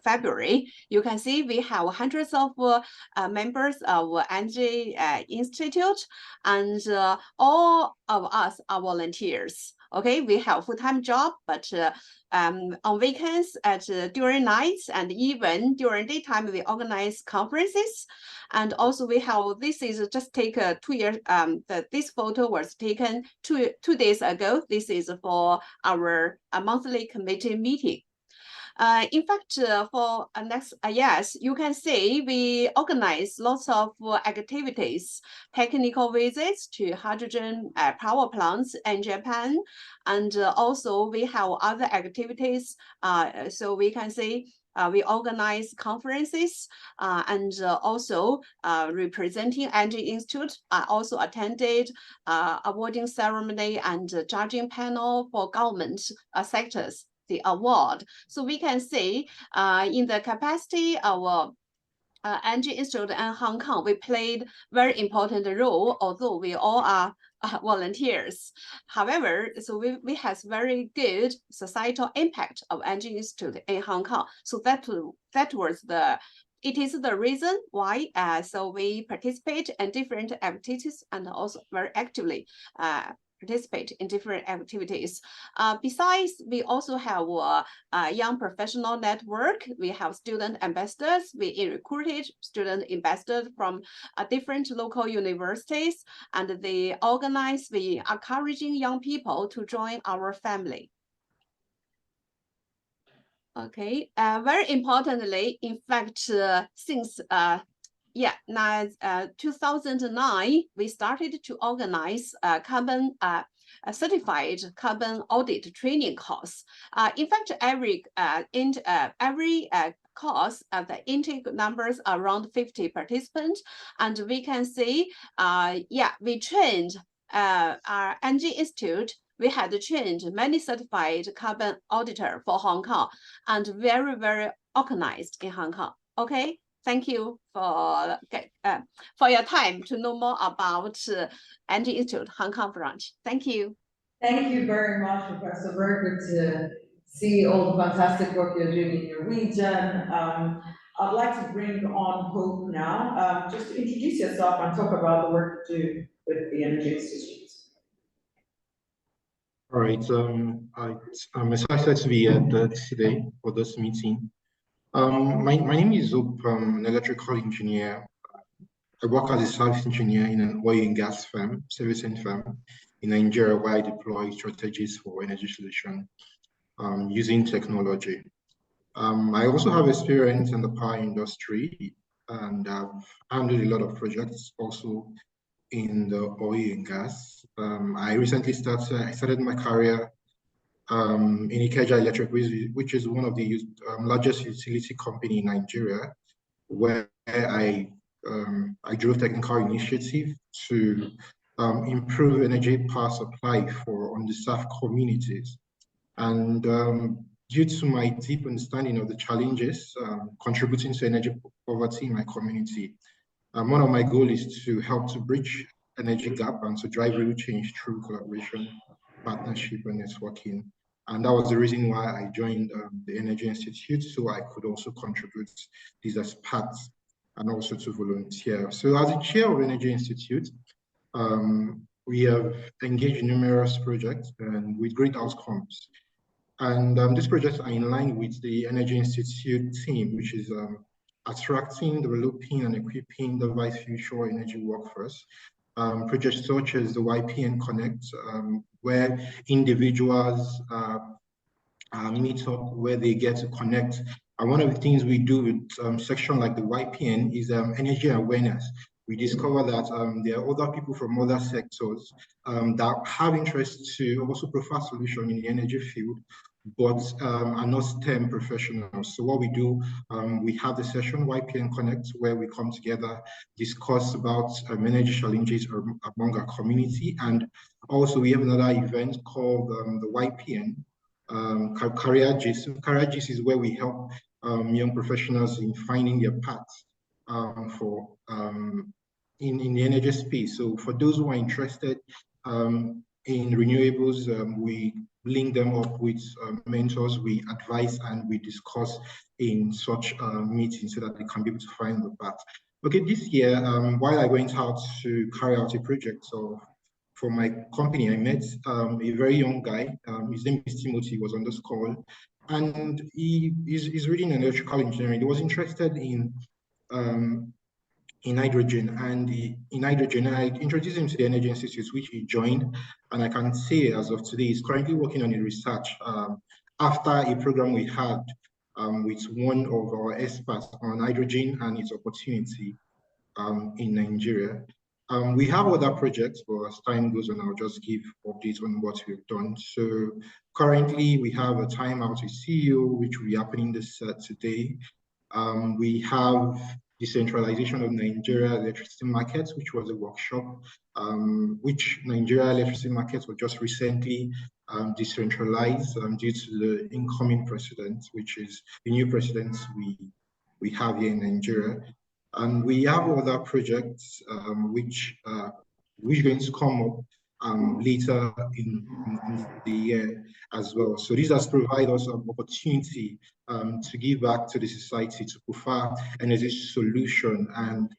February. You can see we have hundreds of members of NJ Institute, and all of us are volunteers. Okay, we have full-time job, but on weekends, during nights, and even during daytime, we organize conferences. And also we have, this is just take 2 years, this photo was taken two days ago. This is for our monthly committee meeting. In fact, for next yes, you can see we organize lots of activities, technical visits to hydrogen power plants in Japan, and also we have other activities. So we can see we organize conferences and also representing NJ Institute. I also attended awarding ceremony and judging panel for government sectors. The award. So we can see in the capacity of NJ Institute and Hong Kong, we played very important role, although we all are volunteers. However, so we have very good societal impact of NJ Institute in Hong Kong. So that was it is the reason why so we participate in different activities and also very actively participate in different activities. Besides, we also have a young professional network. We have student ambassadors. We recruited student ambassadors from different local universities, and they organize, we are encouraging young people to join our family. Okay, very importantly, in fact, since 2009, we started to organize carbon certified carbon audit training course. In fact, every course, the intake numbers are around 50 participants, and we can see, we trained our NJ Institute. We had trained many certified carbon auditor for Hong Kong, and very, very organized in Hong Kong. Okay. Thank you for your time to know more about NJ Institute Hong Kong branch. Thank you. Thank you very much, Professor. Very good to see all the fantastic work you're doing in your region. I'd like to bring on Hope now, just to introduce yourself and talk about the work you do with the Energy Institute. All right, I'm excited to be here today for this meeting. My name is Hope. I'm an electrical engineer. I work as a service engineer in an oil and gas firm, servicing firm in Nigeria, where I deploy strategies for energy solution using technology. I also have experience in the power industry, and I've handled a lot of projects also in the oil and gas. I recently started my career in Ikeja Electric, which is one of the largest utility company in Nigeria, where I drove technical initiative to improve energy power supply for underserved communities. And due to my deep understanding of the challenges contributing to energy poverty in my community, one of my goals is to help to bridge energy gap and to drive real change through collaboration, partnership, and networking. And that was the reason why I joined the Energy Institute, so I could also contribute these as parts and also to volunteer. So as the chair of Energy Institute, we have engaged in numerous projects and with great outcomes. And these projects are in line with the Energy Institute theme, which is attracting, developing, and equipping the right future energy workforce. Projects such as the YPN Connect, where individuals meet up, where they get to connect. And one of the things we do with section like the YPN is energy awareness. We discover that there are other people from other sectors that have interest to also provide solution in the energy field, but are not STEM professionals. So what we do, we have the session YPN Connect, where we come together, discuss about energy challenges among our community, and also we have another event called the YPN Career Gist. Career Gist is where we help young professionals in finding their paths in the energy space. So for those who are interested in renewables, we link them up with mentors, we advise and we discuss in such meetings so that they can be able to find the path. Okay, this year, while I went out to carry out a project for my company, I met a very young guy. His name is Timothy. He was on this call, and he's reading electrical engineering. He was interested in hydrogen, and I introduced him to the Energy Institute, which he joined, and I can say as of today, he's currently working on a research after a program we had with one of our experts on hydrogen and its opportunity in Nigeria. We have other projects, but as time goes on, I'll just give updates on what we've done. So currently, we have a timeout with CEO, which will be happening this today. We have decentralization of Nigeria electricity markets, which was a workshop, which Nigeria electricity markets were just recently decentralized due to the incoming president, which is the new president we have here in Nigeria. And we have other projects which are going to come up later in the year as well. So these has provided us an opportunity to give back to the society, to provide energy solution. And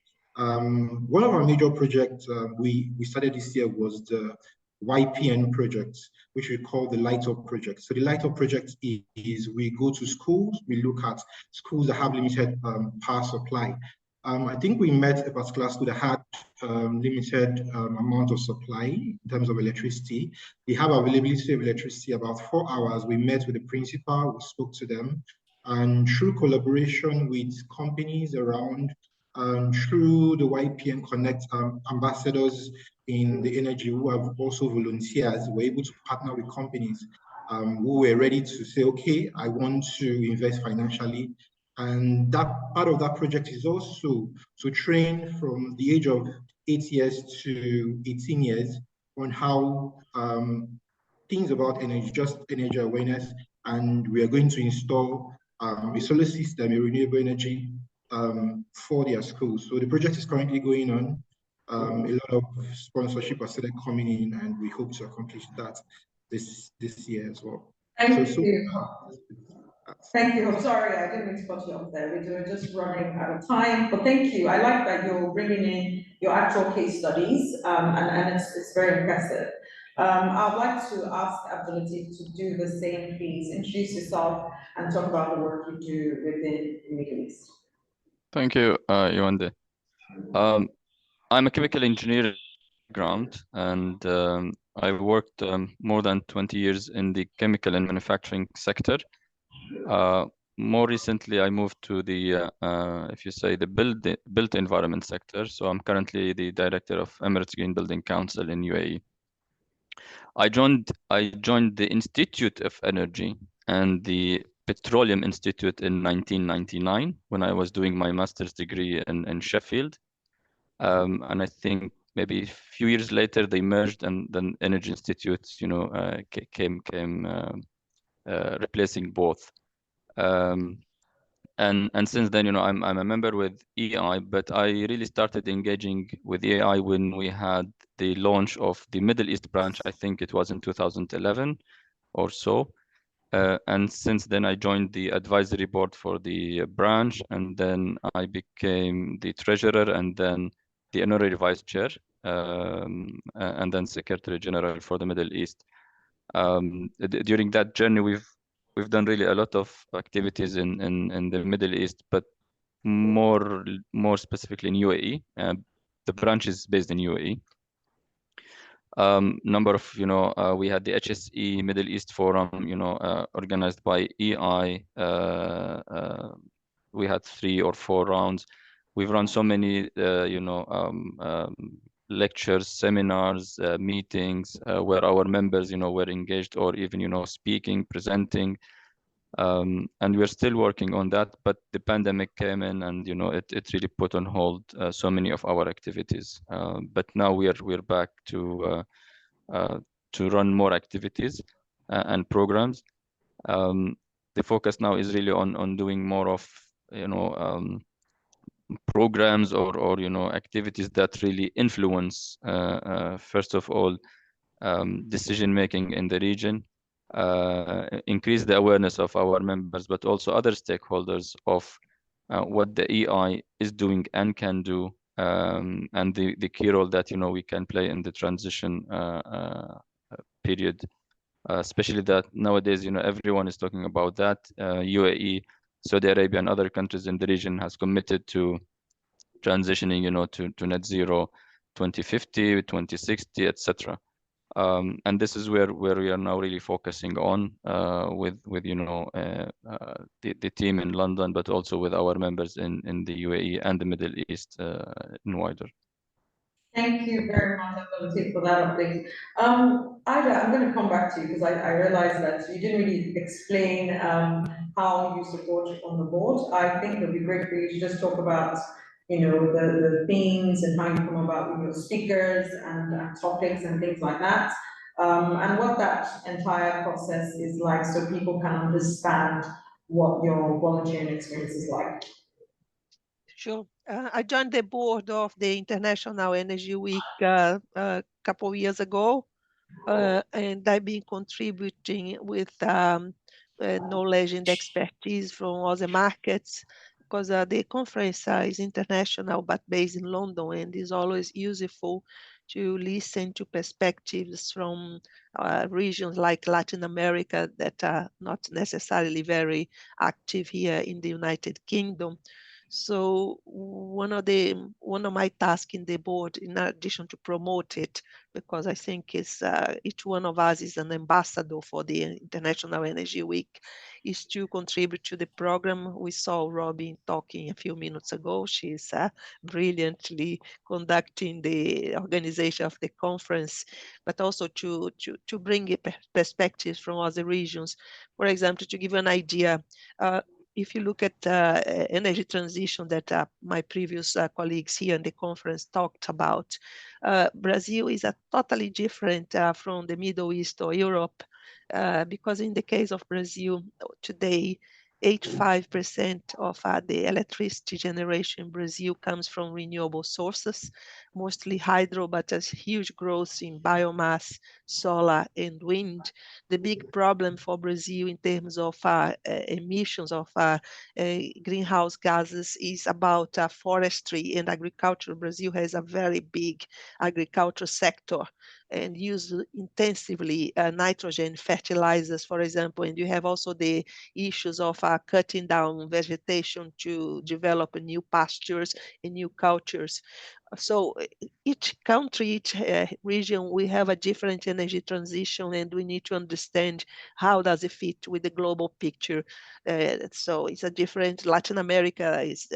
one of our major projects we started this year was the YPN project, which we call the Light Up project. So the Light Up project is we go to schools, we look at schools that have limited power supply. I think we met a particular school that had limited amount of supply in terms of electricity. They have availability of electricity about 4 hours. We met with the principal, we spoke to them, and through collaboration with companies around, through the YPN Connect ambassadors in the energy who have also volunteers, we're able to partner with companies who were ready to say, okay, I want to invest financially. And that part of that project is also to train from the age of 8 years to 18 years on how things about energy, just energy awareness. And we are going to install a solar system, a renewable energy for their schools. So the project is currently going on. A lot of sponsorship has started coming in, and we hope to accomplish that this year as well. Thank you. Thank you. I'm sorry, I didn't mean to cut you off there. We're just running out of time, but thank you. I like that you're bringing in your actual case studies, and it's very impressive. I'd like to ask Abdulatif to do the same, please. Introduce yourself and talk about the work you do within the Middle East. Thank you, Yewande. I'm a chemical engineer background, and I've worked more than 20 years in the chemical and manufacturing sector. More recently, I moved to the, if you say, the built environment sector. So I'm currently the director of Emirates Green Building Council in UAE. I joined the Institute of Energy and the Petroleum Institute in 1999 when I was doing my master's degree in Sheffield. And I think maybe a few years later they merged, and then Energy Institute, came replacing both. And since then, I'm a member with EI, but I really started engaging with EI when we had the launch of the Middle East branch. I think it was in 2011 or so. And since then, I joined the advisory board for the branch, and then I became the treasurer, and then the honorary vice chair, and then secretary general for the Middle East. During that journey, we've done really a lot of activities in the Middle East, but more specifically in UAE. The branch is based in UAE. Number of, we had the HSE Middle East Forum, organized by EI. We had 3 or 4 rounds. We've run so many, lectures, seminars, meetings, where our members, were engaged or even, speaking, presenting. And we're still working on that, but the pandemic came in and, it really put on hold so many of our activities. But now we're back to run more activities and programs. The focus now is really on doing more of, programs or activities that really influence first of all decision making in the region, increase the awareness of our members, but also other stakeholders of what the EI is doing and can do, and the key role that we can play in the transition period, especially that nowadays everyone is talking about that. UAE, Saudi Arabia, and other countries in the region has committed to transitioning to net zero 2050, 2060, etc. And this is where we are now really focusing on with the team in London, but also with our members in the UAE and the Middle East in wider. Thank you very much, Ability, for that update. Ida, I'm going to come back to you because I realized that you didn't really explain how you support on the board. I think it would be great for you to just talk about, the themes and how you come about with your speakers and topics and things like that, and what that entire process is like so people can understand what your volunteering experience is like. Sure. I joined the board of the International Energy Week a couple of years ago, and I've been contributing with knowledge and expertise from other markets because the conference is international but based in London, and is always useful to listen to perspectives from regions like Latin America that are not necessarily very active here in the United Kingdom. So one of my tasks in the board, in addition to promote it, because I think it's each one of us is an ambassador for the International Energy Week, is to contribute to the program. We saw Robin talking a few minutes ago. She's brilliantly conducting the organization of the conference, but also to bring perspectives from other regions. For example, to give you an idea, if you look at energy transition that my previous colleagues here in the conference talked about, Brazil is a totally different from the Middle East or Europe, because in the case of Brazil today, 85% of the electricity generation in Brazil comes from renewable sources, mostly hydro, but there's huge growth in biomass, solar, and wind. The big problem for Brazil in terms of emissions of greenhouse gases is about forestry and agriculture. Brazil has a very big agriculture sector and use intensively nitrogen fertilizers, for example, and you have also the issues of cutting down vegetation to develop new pastures and new cultures. So each country, each region, we have a different energy transition, and we need to understand how does it fit with the global picture. So it's a different, Latin America is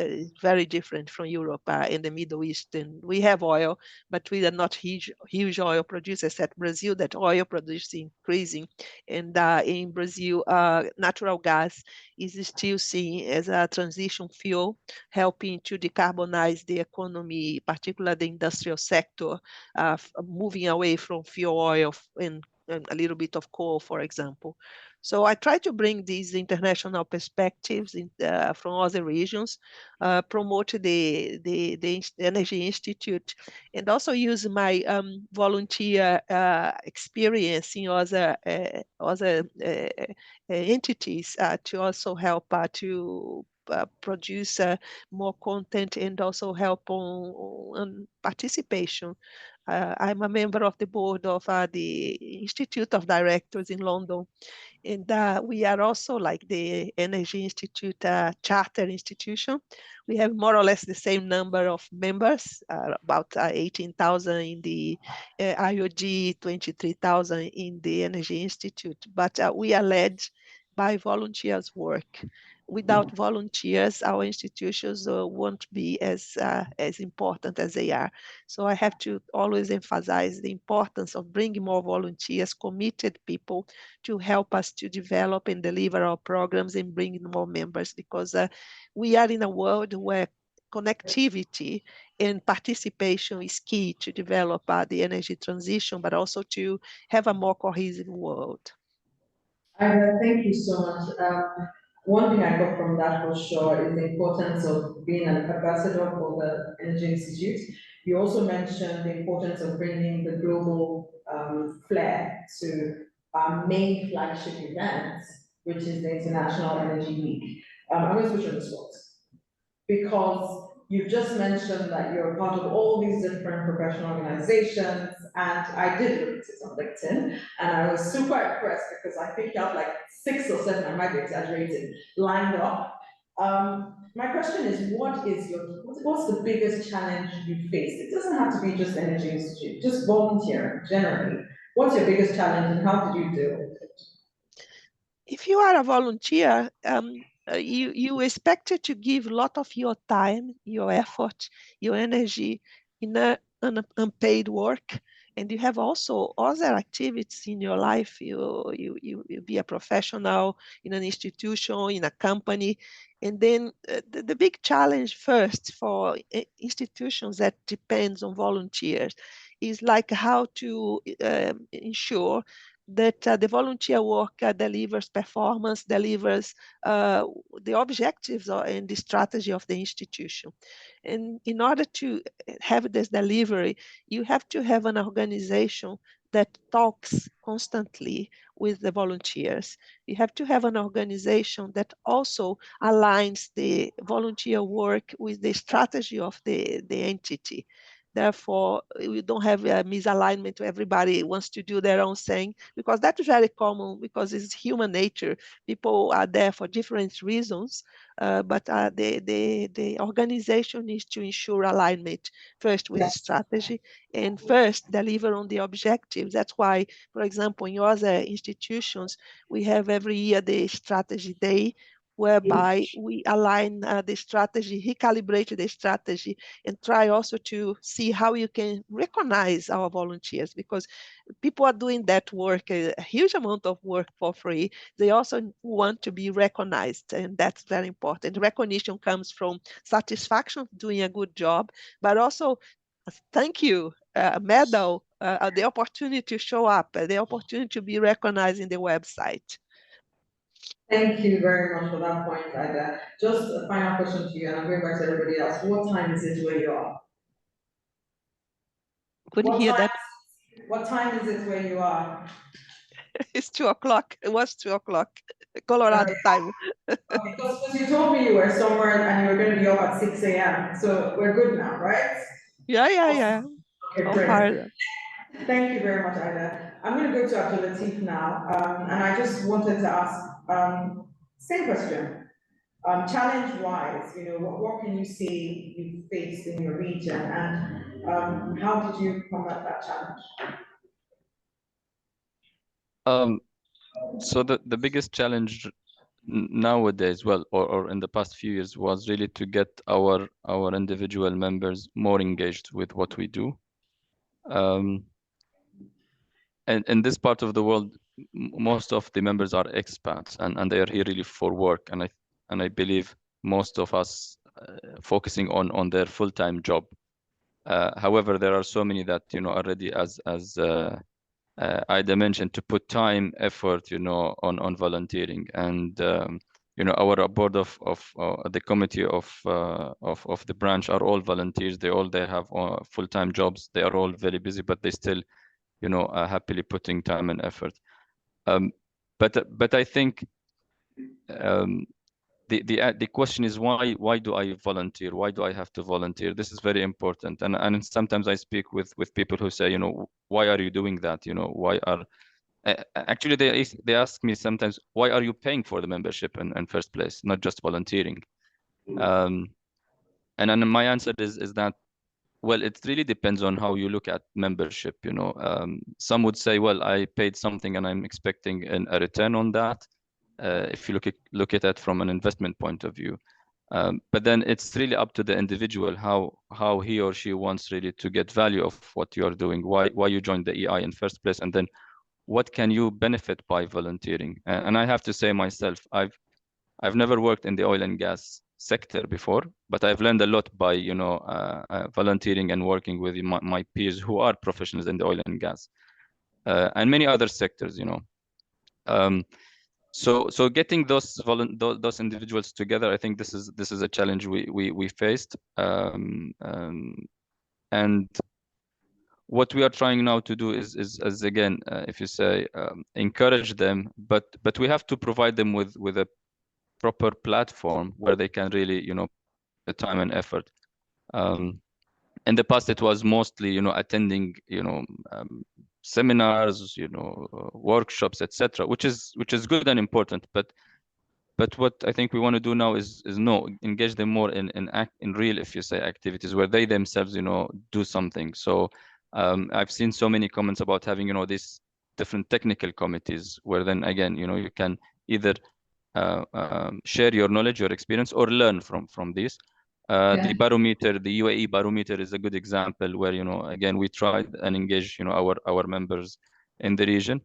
very different from Europe and the Middle East. And we have oil, but we are not huge oil producers, except Brazil, that oil production increasing. And in Brazil, natural gas is still seen as a transition fuel, helping to decarbonize the economy, particularly the industrial sector, moving away from fuel oil and a little bit of coal, for example. So I try to bring these international perspectives from other regions, promote the Energy Institute, and also use my volunteer experience in other entities to also help to produce more content and also help on participation. I'm a member of the board of the Institute of Directors in London, and we are also like the Energy Institute charter institution. We have more or less the same number of members, about 18,000 in the IOG, 23,000 in the Energy Institute, but we are led by volunteers work. without volunteers, our institutions won't be as important as they are. So I have to always emphasize the importance of bringing more volunteers, committed people to help us to develop and deliver our programs and bring more members, because we are in a world where connectivity and participation is key to develop the energy transition, but also to have a more cohesive world. Thank you so much. One thing I got from that for sure is the importance of being an ambassador for the Energy Institute. You also mentioned the importance of bringing the global flair to our main flagship event, which is the International Energy Week. I'm going to switch on the spot, because you've just mentioned that you're part of all these different professional organizations, and I did look at it on LinkedIn, and I was super impressed because I think you have like 6 or 7, I might be exaggerating, lined up. My question is, what's the biggest challenge you faced? It doesn't have to be just Energy Institute, just volunteering generally. What's your biggest challenge and how did you deal with it? If you are a volunteer, you expected to give a lot of your time, your effort, your energy in unpaid work, and you have also other activities in your life. You be a professional in an institution, in a company, and then the big challenge first for institutions that depends on volunteers is like how to ensure that the volunteer work delivers performance, delivers the objectives and the strategy of the institution. And in order to have this delivery, you have to have an organization that talks constantly with the volunteers. You have to have an organization that also aligns the volunteer work with the strategy of the entity. Therefore, we don't have a misalignment where everybody wants to do their own thing, because that is very common, because it's human nature. People are there for different reasons, but the organization needs to ensure alignment first with the strategy and first deliver on the objectives. That's why, for example, in other institutions, we have every year the strategy day, whereby we align the strategy, recalibrate the strategy, and try also to see how you can recognize our volunteers, because people are doing that work, a huge amount of work for free. They also want to be recognized, and that's very important. Recognition comes from satisfaction of doing a good job, but also thank you, medal, the opportunity to show up, the opportunity to be recognized in the website. Thank you very much for that point, Ida. Just a final question to you, and I'm going back to everybody else. What time is it where you are? Couldn't hear that. What time is it where you are? It's 2 o'clock. It was 2 o'clock, Colorado time. Okay, because you told me you were somewhere and you were going to be up at 6 a.m. So we're good now, right? Yeah. Okay, great. Thank you very much, Ida. I'm going to go to Abdul Latif now, and I just wanted to ask, same question. Challenge-wise, what can you say you faced in your region, and how did you combat that challenge? So the biggest challenge nowadays, well, or in the past few years, was really to get our individual members more engaged with what we do. And in this part of the world, most of the members are expats, and they are here really for work. And I believe most of us focusing on their full-time job. However, there are so many that already as Ida mentioned, to put time, effort, on volunteering. And our board of the committee of the branch are all volunteers. They have full-time jobs. They are all very busy, but they still happily putting time and effort. But I think the question is, why do I volunteer? Why do I have to volunteer? This is very important. And sometimes I speak with people who say, why are you doing that? Why are actually they ask me sometimes, why are you paying for the membership in first place, not just volunteering? And then my answer is that, well, it really depends on how you look at membership. Some would say, well, I paid something and I'm expecting a return on that. if you look at it from an investment point of view. But then it's really up to the individual how he or she wants really to get value of what you are doing, why you joined the EI in first place, and then what can you benefit by volunteering. And I have to say myself, I've never worked in the oil and gas sector before, but I've learned a lot by volunteering and working with my peers who are professionals in the oil and gas and many other sectors. So getting those individuals together, I think this is a challenge we faced, and what we are trying now to do is again, if you say, encourage them, but we have to provide them with a proper platform where they can really the time and effort. In the past, it was mostly attending seminars, workshops, etc., which is good and important, but what I think we want to do now is engage them more in real, if you say, activities where they themselves do something. So I've seen so many comments about having these different technical committees where then again you can either share your knowledge, your experience, or learn from these. The barometer, the UAE barometer, is a good example where again we tried and engage our members in the region.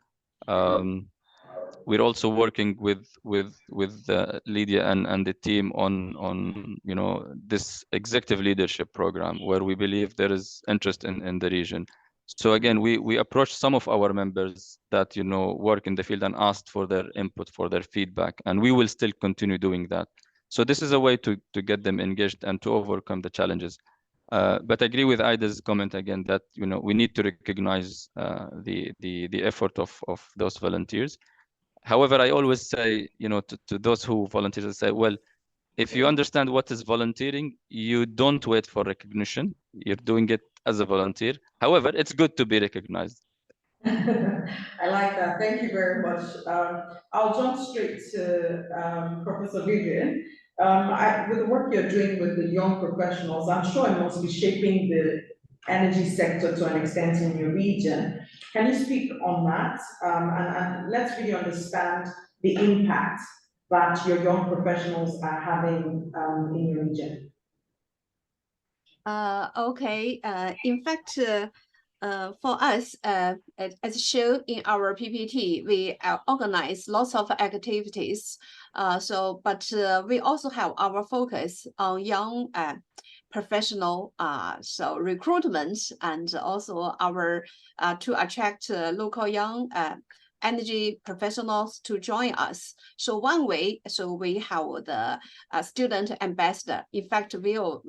We're also working with Lydia and the team on this executive leadership program where we believe there is interest in the region. So again, we approached some of our members that work in the field and asked for their input, for their feedback, and we will still continue doing that. So this is a way to get them engaged and to overcome the challenges. But I agree with Ida's comment again that we need to recognize the effort of those volunteers. However, I always say to those who volunteer, I say, well, if you understand what is volunteering, you don't wait for recognition. You're doing it as a volunteer. However, it's good to be recognized. I like that. Thank you very much. I'll jump straight to Professor Vivian. With the work you're doing with the young professionals, I'm sure it must be shaping the energy sector to an extent in your region. Can you speak on that? And let's really understand the impact that your young professionals are having in your region. Okay. In fact, for us, as shown in our PPT, we organize lots of activities. But we also have our focus on young professional, so recruitment, and also our to attract local young energy professionals to join us. So one way, so we have the student ambassador. In fact, we will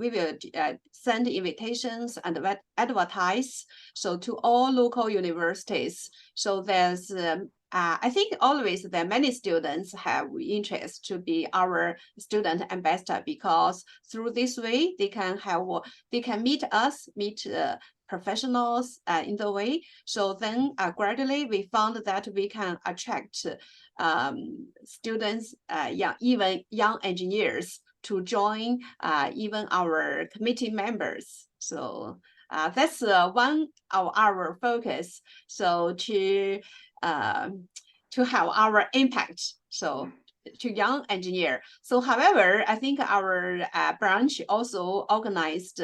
send invitations and advertise so to all local universities. So there's I think always there are many students have interest to be our student ambassador, because through this way they can meet us, meet professionals in the way. So then gradually we found that we can attract students, even young engineers to join even our committee members. So that's one of our focus. So to have our impact, so to young engineer. So however, I think our branch also organized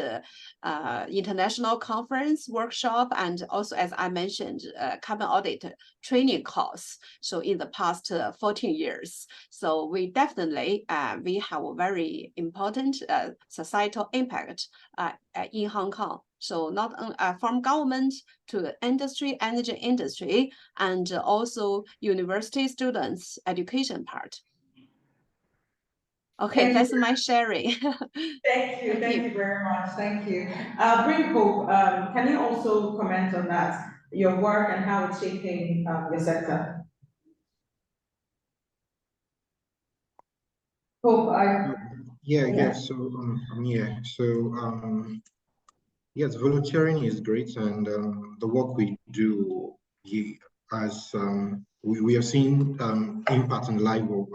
international conference workshop, and also, as I mentioned, carbon audit training course. So in the past 14 years. So we definitely, we have a very important societal impact in Hong Kong. So not from government to industry, energy industry, and also university students education part. Okay, that's my sharing. Thank you very much. Thank you. Bring Hope. Can you also comment on that, your work and how it's shaping your sector? Hope, yeah. So I'm here. So yes, volunteering is great, and the work we do as we are seeing impact in the life of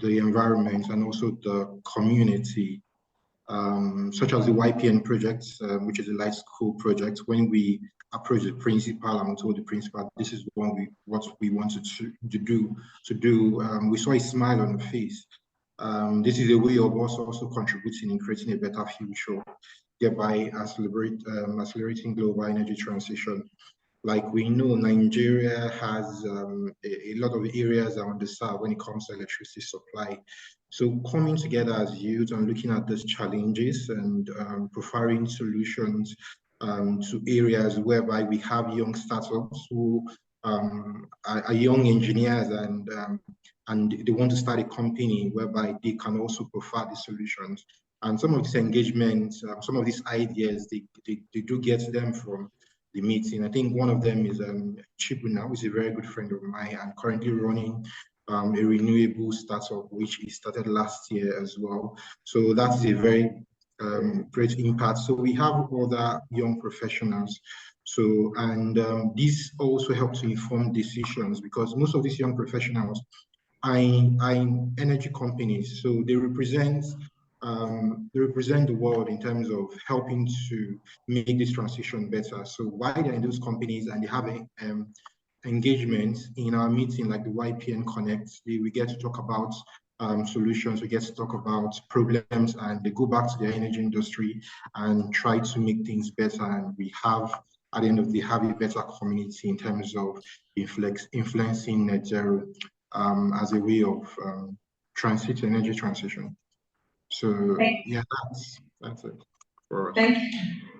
the environment and also the community, such as the YPN project, which is a light school project. When we approached the principal and we told the principal this is what we wanted to do. We saw a smile on the face. This is a way of us also contributing in creating a better future, thereby accelerating global energy transition. Like we know, Nigeria has a lot of areas that are underserved when it comes to electricity supply. So coming together as youth and looking at these challenges and providing solutions to areas whereby we have young startups who are young engineers and they want to start a company whereby they can also provide the solutions. And some of these engagements, some of these ideas, they do get them from the meeting. I think one of them is Chibuna, who is a very good friend of mine and currently running a renewable startup, which he started last year as well. So that's a very great impact. So we have other young professionals. So, and this also helps to inform decisions because most of these young professionals are in energy companies. So they represent the world in terms of helping to make this transition better. So while they're in those companies and they have engagements in our meeting like the YPN Connect, we get to talk about solutions, we get to talk about problems, and they go back to their energy industry and try to make things better. And we have, at the end of the day, have a better community in terms of influencing net zero as a way of energy transition. So yeah, that's it for us.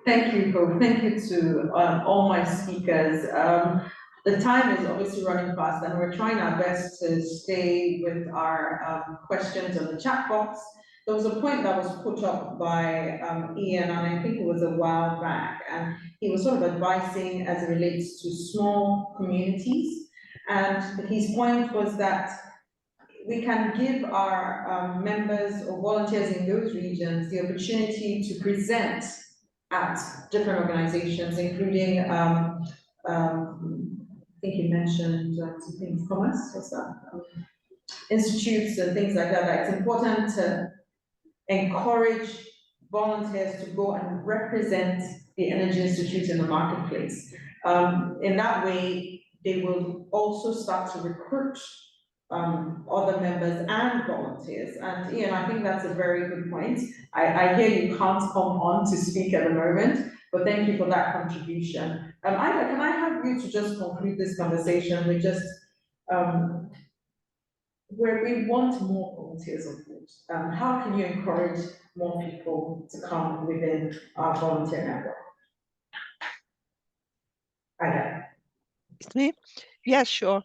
Thank you, Hope. Thank you to all my speakers. The time is obviously running fast, and we're trying our best to stay with our questions in the chat box. There was a point that was put up by Ian, and I think it was a while back, and he was sort of advising as it relates to small communities. And his point was that we can give our members or volunteers in those regions the opportunity to present at different organizations, including, I think you mentioned something, commerce, what's that? Institutes and things like that. It's important to encourage volunteers to go and represent the Energy Institute in the marketplace. In that way, they will also start to recruit other members and volunteers. And Ian, I think that's a very good point. I hear you can't come on to speak at the moment, but thank you for that contribution. Ida, can I have you to just conclude this conversation with just where we want more volunteers on board? How can you encourage more people to come within our volunteer network? Ida. It's me? Yeah, sure.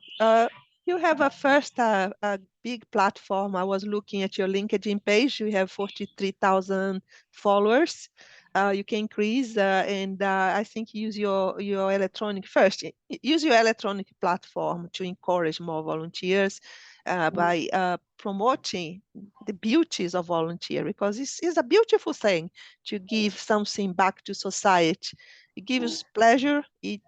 You have a big platform. I was looking at your LinkedIn page. You have 43,000 followers. You can increase, and I think use your electronic first. Use your electronic platform to encourage more volunteers by promoting the beauties of volunteer, because it's a beautiful thing to give something back to society. It gives pleasure. It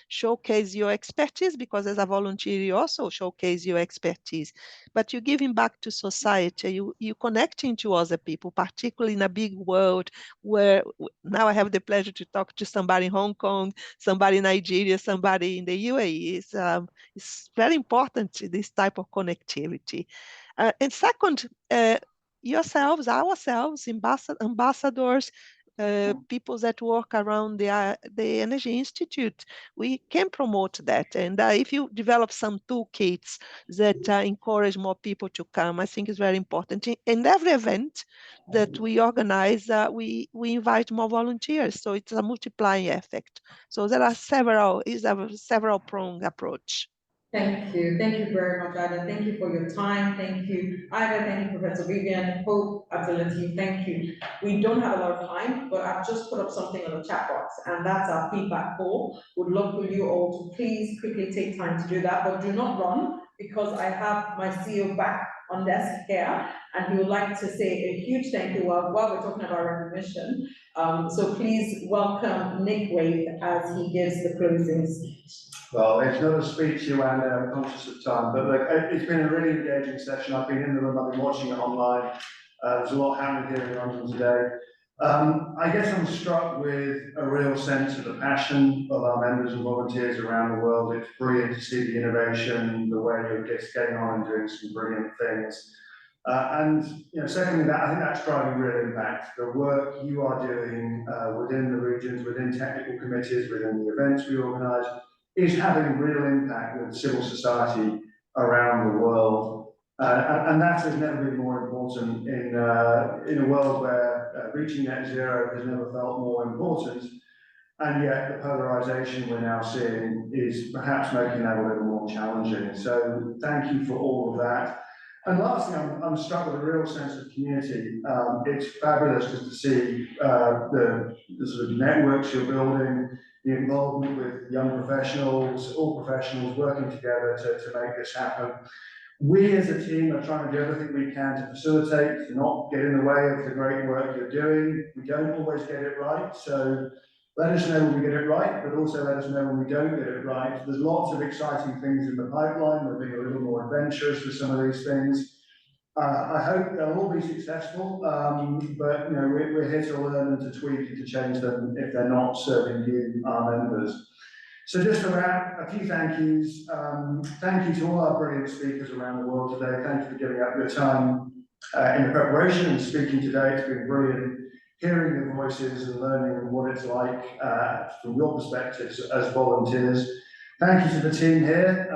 showcases your expertise, because as a volunteer, you also showcase your expertise. But you're giving back to society. You're connecting to other people, particularly in a big world where now I have the pleasure to talk to somebody in Hong Kong, somebody in Nigeria, somebody in the UAE. It's very important, this type of connectivity. And second, ourselves, ambassadors, people that work around the Energy Institute, we can promote that. And if you develop some toolkits that encourage more people to come, I think it's very important. In every event that we organize, we invite more volunteers. So it's a multiplying effect. So there are several pronged approach. Thank you very much, Ida. Thank you for your time. Thank you, Ida. Thank you, Professor Vivian. Hope, Abdulatif, thank you. We don't have a lot of time, but I've just put up something on the chat box, and that's our feedback poll. Would love for you all to please quickly take time to do that, but do not run, because I have my CEO back on desk here, and he would like to say a huge thank you while we're talking about recognition. So please welcome Nick Wayth as he gives the closing speech. Well, it's not a speech, Joanne, I'm conscious of time, but look, it's been a really engaging session. I've been in the room, I've been watching it online. There's a lot happening here in London today. I guess I'm struck with a real sense of the passion of our members and volunteers around the world. It's brilliant to see the innovation, the way you're just getting on and doing some brilliant things. Secondly, I think that's driving real impact. The work you are doing within the regions, within technical committees, within the events we organise, is having real impact with civil society around the world. And that has never been more important in a world where reaching net zero has never felt more important. And yet the polarisation we're now seeing is perhaps making that a little more challenging. So thank you for all of that. And lastly, I'm struck with a real sense of community. It's fabulous just to see the sort of networks you're building, the involvement with young professionals, all professionals working together to make this happen. We as a team are trying to do everything we can to facilitate, to not get in the way of the great work you're doing. We don't always get it right, so let us know when we get it right, but also let us know when we don't get it right. There's lots of exciting things in the pipeline. We're being a little more adventurous with some of these things. I hope they'll all be successful, but we're here to learn and to tweak and to change them if they're not serving you, our members. So just to wrap, a few thank yous. Thank you to all our brilliant speakers around the world today. Thank you for giving up your time in the preparation and speaking today. It's been brilliant hearing your voices and learning what it's like from your perspectives as volunteers. Thank you to the team here.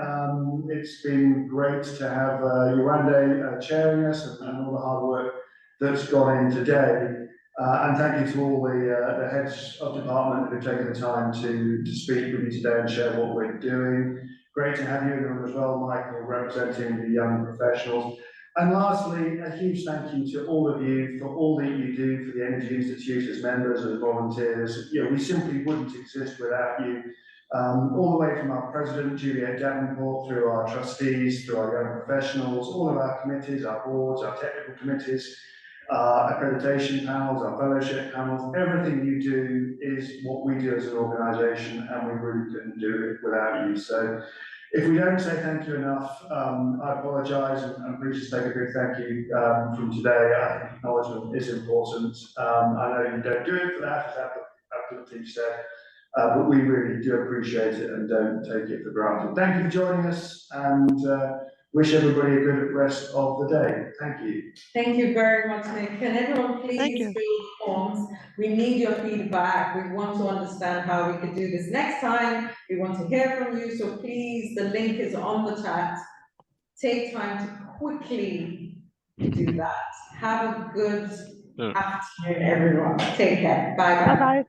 It's been great to have Yewande chairing us and all the hard work that's gone in today. And thank you to all the heads of department who have taken the time to speak with you today and share what we're doing. Great to have you in the room as well, Michael, representing the young professionals. And lastly, a huge thank you to all of you for all that you do for the Energy Institute as members and volunteers. We simply wouldn't exist without you. All the way from our president, Juliet Davenport, through our trustees, through our young professionals, all of our committees, our boards, our technical committees, accreditation panels, our fellowship panels, everything you do is what we do as an organisation, and we really couldn't do it without you. So if we don't say thank you enough, I apologise, and please just take a big thank you from today. I think acknowledgement is important. I know you don't do it for that, as Abdul said, but we really do appreciate it and don't take it for granted. Thank you for joining us, and wish everybody a good rest of the day. Thank you. Thank you very much, Nick. Can everyone please fill forms? We need your feedback. We want to understand how we could do this next time. We want to hear from you, so please, the link is on the chat. Take time to quickly do that. Have a good afternoon, everyone. Take care. Bye-bye. Bye-bye.